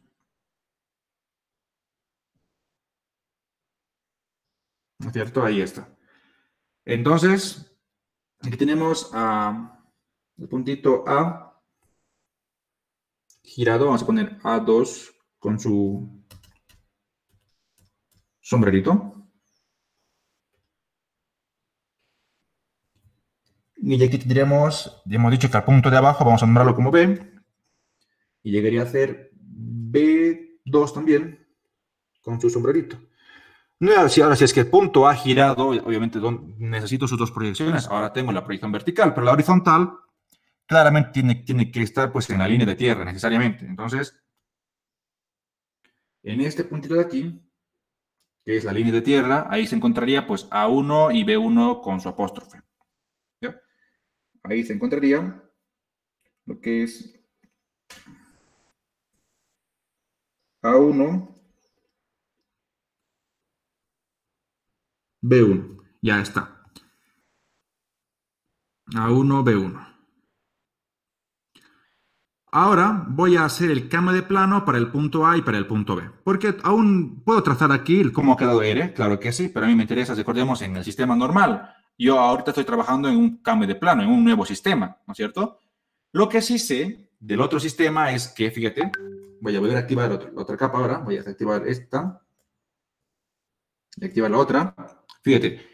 ¿No es cierto? Ahí está. Entonces, aquí tenemos el puntito A girado. Vamos a poner A2 con su sombrerito. Y aquí tendríamos, ya hemos dicho que al punto de abajo vamos a nombrarlo como B. Y llegaría a ser B2 también, con su sombrerito. Ahora, si es que el punto ha girado, obviamente necesito sus dos proyecciones. Ahora tengo la proyección vertical, pero la horizontal claramente tiene que estar pues, en la línea de tierra, necesariamente. Entonces, en este puntito de aquí, que es la línea de tierra, ahí se encontraría pues A1 y B1 con su apóstrofe. ¿Ya? Ahí se encontraría lo que es A1, B1. Ya está. A1, B1. Ahora voy a hacer el cambio de plano para el punto A y para el punto B. Porque aún puedo trazar aquí cómo ha quedado R, claro que sí, pero a mí me interesa, recordemos, en el sistema normal. Yo ahorita estoy trabajando en un cambio de plano, en un nuevo sistema, ¿no es cierto? Lo que sí sé del otro sistema es que, fíjate, voy a volver a activar otra capa ahora, voy a desactivar esta y activar la otra. Fíjate,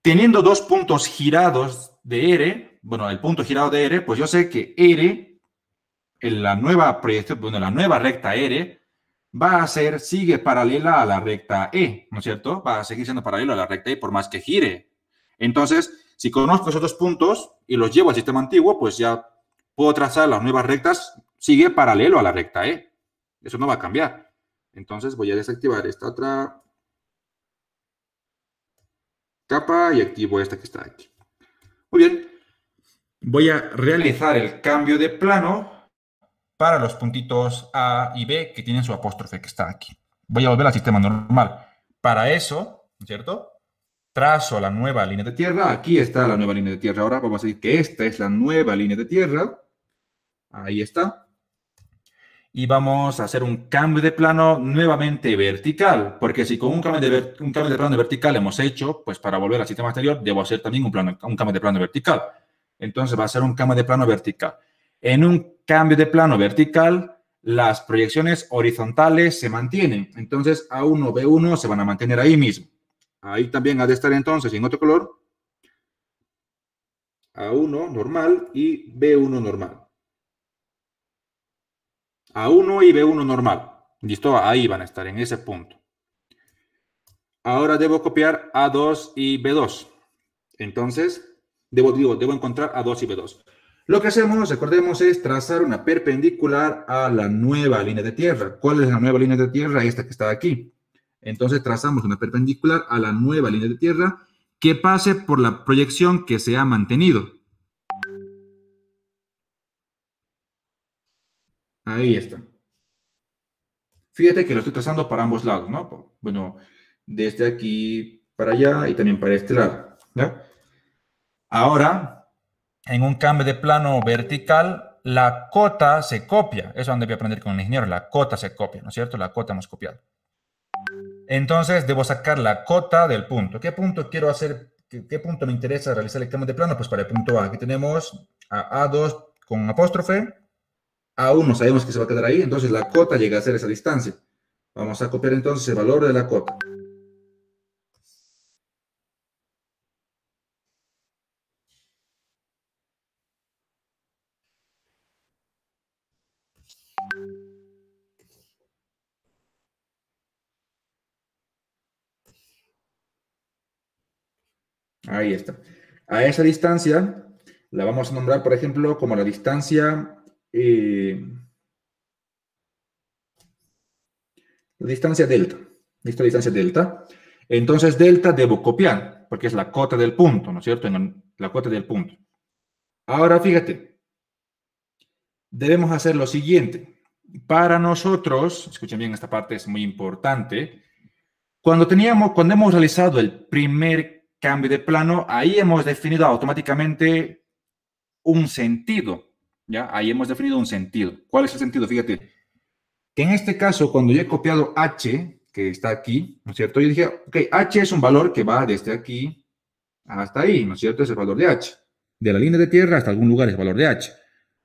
teniendo dos puntos girados de R, bueno, el punto girado de R, pues yo sé que R en la nueva proyección, bueno, la nueva recta R va a ser, sigue paralela a la recta E, ¿no es cierto? Va a seguir siendo paralelo a la recta E por más que gire. Entonces, si conozco esos dos puntos y los llevo al sistema antiguo, pues ya puedo trazar las nuevas rectas, sigue paralelo a la recta E. Eso no va a cambiar. Entonces voy a desactivar esta otra capa y activo esta que está aquí. Muy bien. Voy a realizar el cambio de plano para los puntitos A y B que tienen su apóstrofe que está aquí. Voy a volver al sistema normal. Para eso, ¿cierto? Trazo la nueva línea de tierra. Aquí está la nueva línea de tierra. Ahora vamos a decir que esta es la nueva línea de tierra. Ahí está. Y vamos a hacer un cambio de plano nuevamente vertical. Porque si con un cambio de plano vertical hemos hecho, pues para volver al sistema anterior, debo hacer también un cambio de plano vertical. Entonces va a ser un cambio de plano vertical. En un cambio de plano vertical, las proyecciones horizontales se mantienen. Entonces, A1, B1 se van a mantener ahí mismo. Ahí también ha de estar entonces en otro color. A1 normal y B1 normal. A1 y B1 normal. Listo, ahí van a estar en ese punto. Ahora debo copiar A2 y B2. Entonces, debo encontrar A2 y B2. Lo que hacemos, recordemos, es trazar una perpendicular a la nueva línea de tierra. ¿Cuál es la nueva línea de tierra? Esta que está aquí. Entonces trazamos una perpendicular a la nueva línea de tierra que pase por la proyección que se ha mantenido. Ahí está. Fíjate que lo estoy trazando para ambos lados, ¿no? Bueno, desde aquí para allá y también para este lado, ¿ya? Ahora, en un cambio de plano vertical, la cota se copia. Eso han debido aprender con el ingeniero. La cota se copia, ¿no es cierto? La cota hemos copiado. Entonces, debo sacar la cota del punto. ¿Qué punto quiero hacer? ¿Qué punto me interesa realizar el cambio de plano? Pues para el punto A. Aquí tenemos a A2 con apóstrofe. A1 sabemos que se va a quedar ahí. Entonces, la cota llega a ser esa distancia. Vamos a copiar entonces el valor de la cota. Ahí está. A esa distancia la vamos a nombrar, por ejemplo, como la distancia delta. ¿Listo? Distancia delta. Entonces, delta debo copiar, porque es la cota del punto, ¿no es cierto? La cota del punto. Ahora, fíjate. Debemos hacer lo siguiente. Para nosotros, escuchen bien, esta parte es muy importante. Cuando hemos realizado el primer cambio de plano, ahí hemos definido automáticamente un sentido, ¿ya? Ahí hemos definido un sentido. ¿Cuál es el sentido? Fíjate, que en este caso, cuando yo he copiado h, que está aquí, ¿no es cierto? Yo dije, ok, h es un valor que va desde aquí hasta ahí, ¿no es cierto? Es el valor de h. De la línea de tierra hasta algún lugar es el valor de h.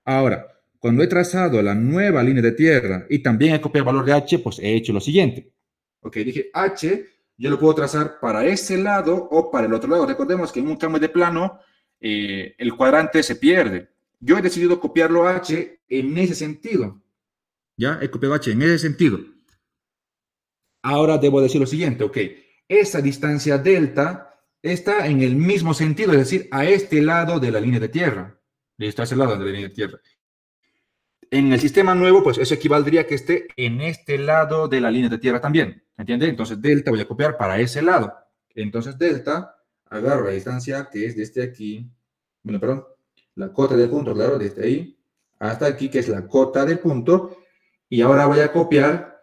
Ahora, cuando he trazado la nueva línea de tierra y también he copiado el valor de h, pues he hecho lo siguiente. Ok, dije h, yo lo puedo trazar para ese lado o para el otro lado. Recordemos que en un cambio de plano, el cuadrante se pierde. Yo he decidido copiarlo h en ese sentido. Ya, he copiado h en ese sentido. Ahora debo decir lo siguiente, ok, esa distancia delta está en el mismo sentido, es decir, a este lado de la línea de tierra. Listo, a ese lado de la línea de tierra. En el sistema nuevo, pues eso equivaldría a que esté en este lado de la línea de tierra también. ¿Entiende? Entonces, delta voy a copiar para ese lado. Entonces, delta, agarro la distancia que es desde aquí, bueno, perdón, la cota del punto, claro, desde ahí hasta aquí, que es la cota del punto, y ahora voy a copiar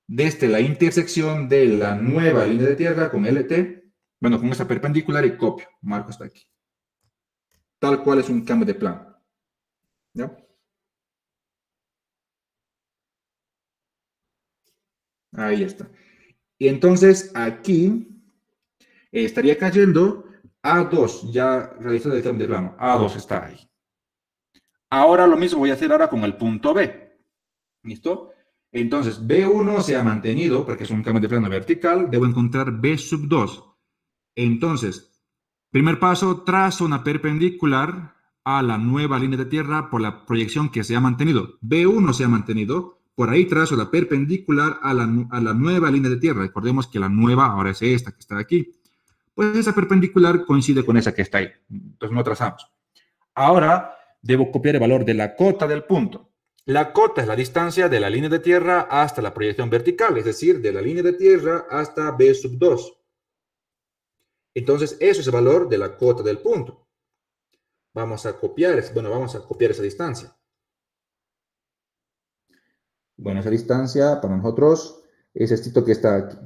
desde la intersección de la nueva línea de tierra con LT, bueno, con esta perpendicular y copio, marco hasta aquí. Tal cual es un cambio de plano. ¿Ya? Ahí está. Y entonces aquí estaría cayendo A2, ya realizado el cambio de plano. A2 está ahí. Ahora lo mismo voy a hacer ahora con el punto B. ¿Listo? Entonces, B1 se ha mantenido, porque es un cambio de plano vertical, debo encontrar B sub 2. Entonces, primer paso, trazo una perpendicular a la nueva línea de tierra por la proyección que se ha mantenido. B1 se ha mantenido, por ahí trazo la perpendicular a la nueva línea de tierra. Recordemos que la nueva ahora es esta que está aquí. Pues esa perpendicular coincide con esa que está ahí. Entonces no trazamos. Ahora debo copiar el valor de la cota del punto. La cota es la distancia de la línea de tierra hasta la proyección vertical, es decir, de la línea de tierra hasta B sub 2. Entonces, eso es el valor de la cota del punto. Vamos a copiar esa distancia. Bueno, esa distancia para nosotros es esto que está aquí.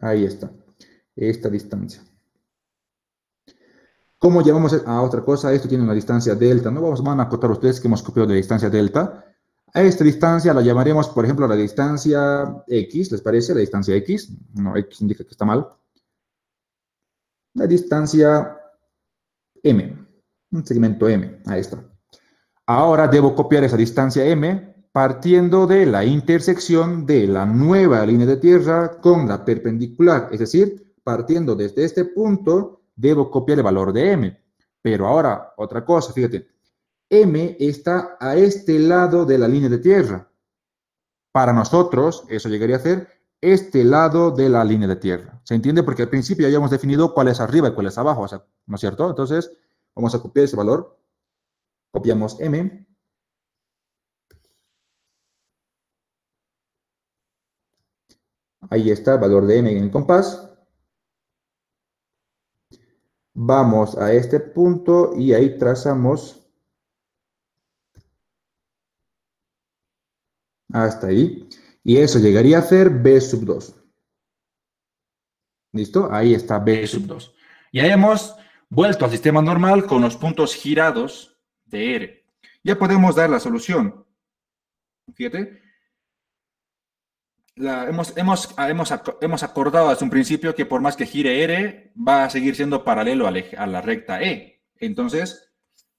Ahí está, esta distancia. ¿Cómo llamamos a otra cosa? Esto tiene una distancia delta. No van a acotar ustedes que hemos copiado de distancia delta. A esta distancia la llamaremos, por ejemplo, la distancia X, ¿les parece? La distancia X. No, X indica que está mal. La distancia M. Un segmento M. Ahí está. Ahora debo copiar esa distancia M partiendo de la intersección de la nueva línea de tierra con la perpendicular. Es decir, partiendo desde este punto, debo copiar el valor de M. Pero ahora, otra cosa, fíjate. M está a este lado de la línea de tierra. Para nosotros, eso llegaría a ser este lado de la línea de tierra. ¿Se entiende? Porque al principio ya habíamos definido cuál es arriba y cuál es abajo, o sea, ¿no es cierto? Entonces, vamos a copiar ese valor. Copiamos M. Ahí está el valor de M en el compás. Vamos a este punto y ahí trazamos hasta ahí. Y eso llegaría a ser B sub 2. ¿Listo? Ahí está B sub 2. Ya hemos vuelto al sistema normal con los puntos girados de R. Ya podemos dar la solución. Fíjate. Hemos acordado desde un principio que por más que gire R, va a seguir siendo paralelo a la recta E. Entonces,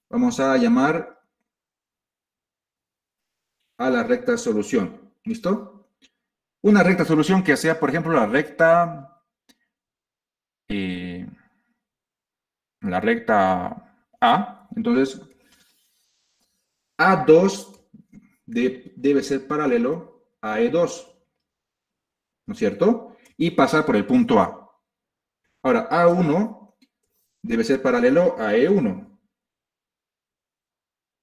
vamos a llamar a la recta solución. ¿Listo? Una recta solución que sea, por ejemplo, la recta A. Entonces, A2 debe ser paralelo a E2. ¿No es cierto? Y pasar por el punto A. Ahora, A1 debe ser paralelo a E1.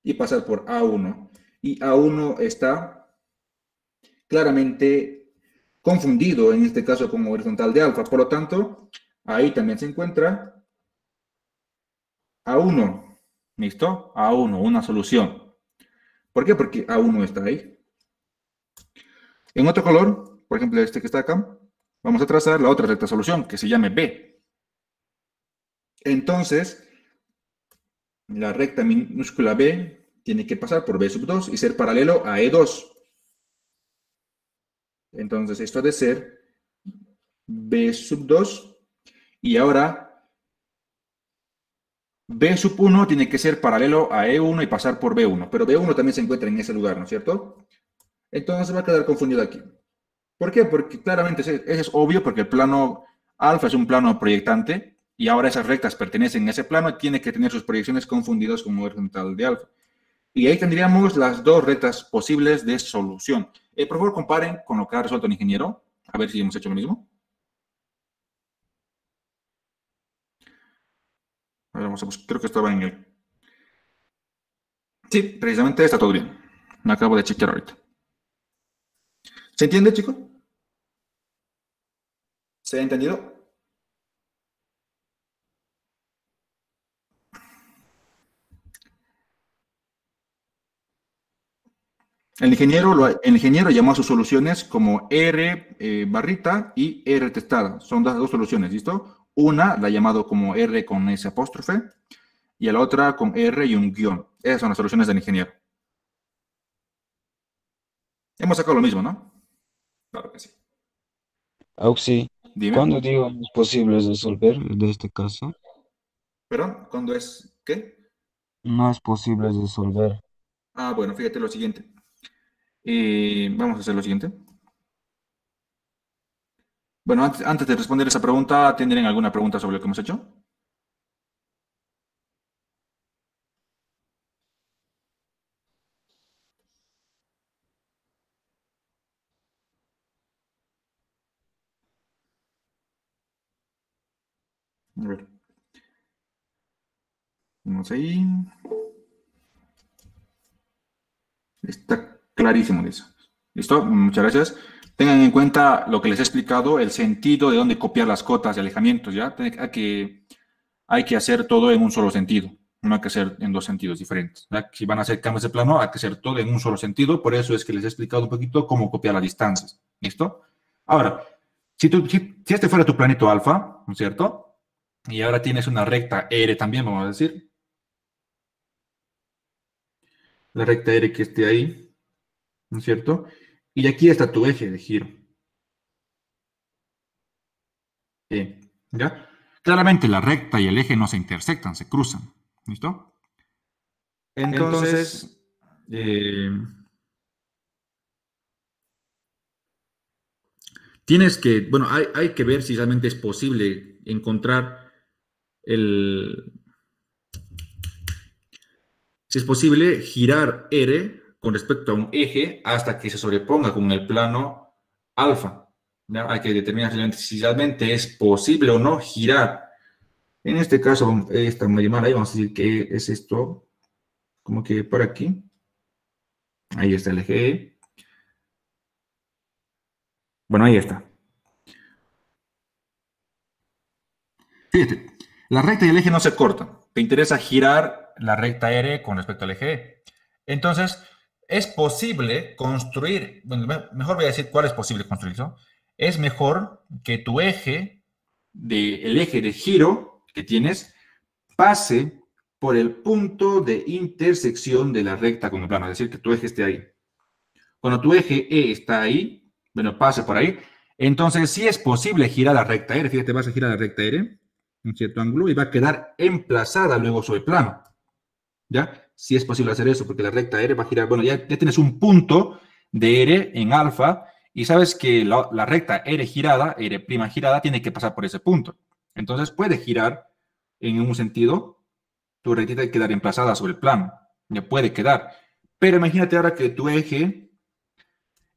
Y pasar por A1. Y A1 está claramente confundido, en este caso como horizontal de alfa. Por lo tanto, ahí también se encuentra A1. ¿Listo? A1, una solución. ¿Por qué? Porque A1 está ahí. En otro color, por ejemplo este que está acá, vamos a trazar la otra recta solución, que se llame B. Entonces, la recta minúscula B tiene que pasar por B sub 2 y ser paralelo a E2. Entonces, esto ha de ser B sub 2. Y ahora, B sub 1 tiene que ser paralelo a E1 y pasar por B1. Pero B1 también se encuentra en ese lugar, ¿no es cierto? Entonces va a quedar confundido aquí. ¿Por qué? Porque claramente ese es obvio, porque el plano alfa es un plano proyectante y ahora esas rectas pertenecen a ese plano y tiene que tener sus proyecciones confundidas con un horizontal de alfa. Y ahí tendríamos las dos rectas posibles de solución. Por favor, comparen con lo que ha resuelto el ingeniero. A ver si hemos hecho lo mismo. A ver, creo que estaba en el Sí, precisamente está todo bien. Me acabo de chequear ahorita. ¿Se entiende, chicos? ¿Se ha entendido? El ingeniero llamó a sus soluciones como R barrita y R testada. Son las dos soluciones, ¿listo? Una la ha llamado como R con ese apóstrofe y a la otra con R y un guión. Esas son las soluciones del ingeniero. Hemos sacado lo mismo, ¿no? Claro que sí. Auxi, Dime. ¿cuándo digo es posible resolver de este caso? ¿Perdón? ¿Cuándo es qué? No es posible resolver. Ah, bueno, fíjate lo siguiente. Vamos a hacer lo siguiente. Bueno, antes de responder esa pregunta, ¿tendrían alguna pregunta sobre lo que hemos hecho? A ver. Vamos ahí. Está clarísimo eso. ¿Listo? Muchas gracias. Tengan en cuenta lo que les he explicado, el sentido de dónde copiar las cotas de alejamientos, ¿ya? Hay que hacer todo en un solo sentido. No hay que hacer en dos sentidos diferentes. ¿Ya? Si van a hacer cambios de plano, hay que hacer todo en un solo sentido. Por eso es que les he explicado un poquito cómo copiar las distancias. ¿Listo? Ahora, si este fuera tu planito alfa, ¿no es cierto? Y ahora tienes una recta R también, vamos a decir. La recta R que esté ahí, ¿no es cierto? Y aquí está tu eje de giro. ¿Ya? Claramente la recta y el eje no se intersectan, se cruzan. ¿Listo? Entonces, tienes que, bueno, hay que ver si realmente es posible encontrar si es posible girar R con respecto a un eje hasta que se sobreponga con el plano alfa. ¿Ya? Hay que determinar si realmente es posible o no girar. En este caso, esta medio mal ahí, vamos a decir que es esto, como que por aquí. Ahí está el eje E. Bueno, ahí está. Fíjate, la recta y el eje no se cortan. Te interesa girar la recta R con respecto al eje E. Entonces, es posible construir, bueno, mejor voy a decir cuál es posible construir, ¿no? Es mejor que tu eje, el eje de giro que tienes, pase por el punto de intersección de la recta con el plano, es decir, que tu eje esté ahí. Cuando tu eje E está ahí, bueno, pase por ahí, entonces sí es posible girar la recta R, fíjate, vas a girar la recta R en cierto ángulo y va a quedar emplazada luego sobre el plano. ¿Ya? Sí es posible hacer eso porque la recta R va a girar, bueno, ya tienes un punto de R en alfa y sabes que la recta R girada, R' girada, tiene que pasar por ese punto. Entonces puede girar en un sentido, tu rectita tiene que quedar emplazada sobre el plano, ya puede quedar. Pero imagínate ahora que tu eje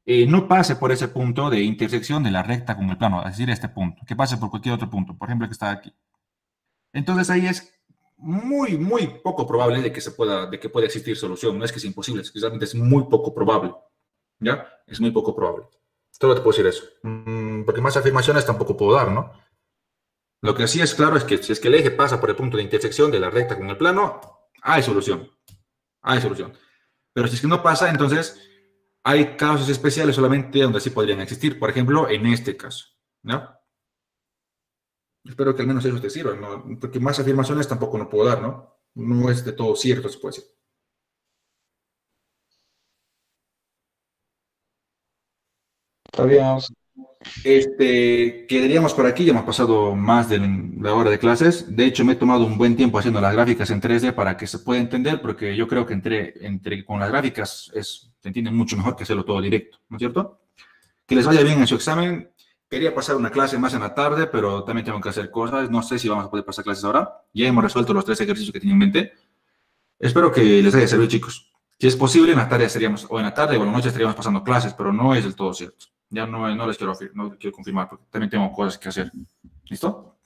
no pase por ese punto de intersección de la recta con el plano, es decir, este punto, que pase por cualquier otro punto, por ejemplo, el que está aquí. Entonces ahí es muy, muy poco probable de que pueda existir solución. No es que sea imposible, es que realmente es muy poco probable. ¿Ya? Es muy poco probable. Solo te puedo decir eso. Porque más afirmaciones tampoco puedo dar, ¿no? Lo que sí es claro es que si es que el eje pasa por el punto de intersección de la recta con el plano, hay solución. Hay solución. Pero si es que no pasa, entonces hay casos especiales solamente donde sí podrían existir. Por ejemplo, en este caso. ¿No? Espero que al menos eso te sirva, ¿no? Porque más afirmaciones tampoco no puedo dar, ¿no? No es de todo cierto, se puede decir. Está bien, Auxi. Quedaríamos por aquí, ya hemos pasado más de la hora de clases. De hecho, me he tomado un buen tiempo haciendo las gráficas en 3D para que se pueda entender, porque yo creo que con las gráficas se entiende mucho mejor que hacerlo todo directo, ¿no es cierto? Que les vaya bien en su examen. Quería pasar una clase más en la tarde, pero también tengo que hacer cosas. No sé si vamos a poder pasar clases ahora. Ya hemos resuelto los 3 ejercicios que tenía en mente. Espero que les haya servido, chicos. Si es posible, en la tarde estaríamos, o en la tarde o en la noche estaríamos pasando clases, pero no es del todo cierto. Ya no les no quiero confirmar, porque también tengo cosas que hacer. ¿Listo?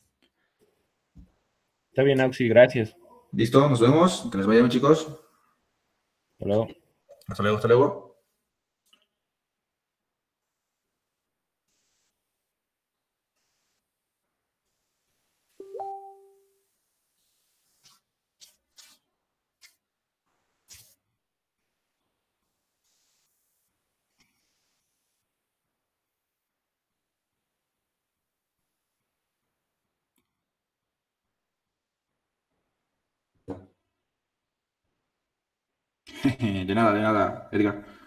Está bien, Auxi, gracias. ¿Listo? Nos vemos. Que les vaya bien, chicos. Hasta luego. Hasta luego, hasta luego. De nada, Edgar.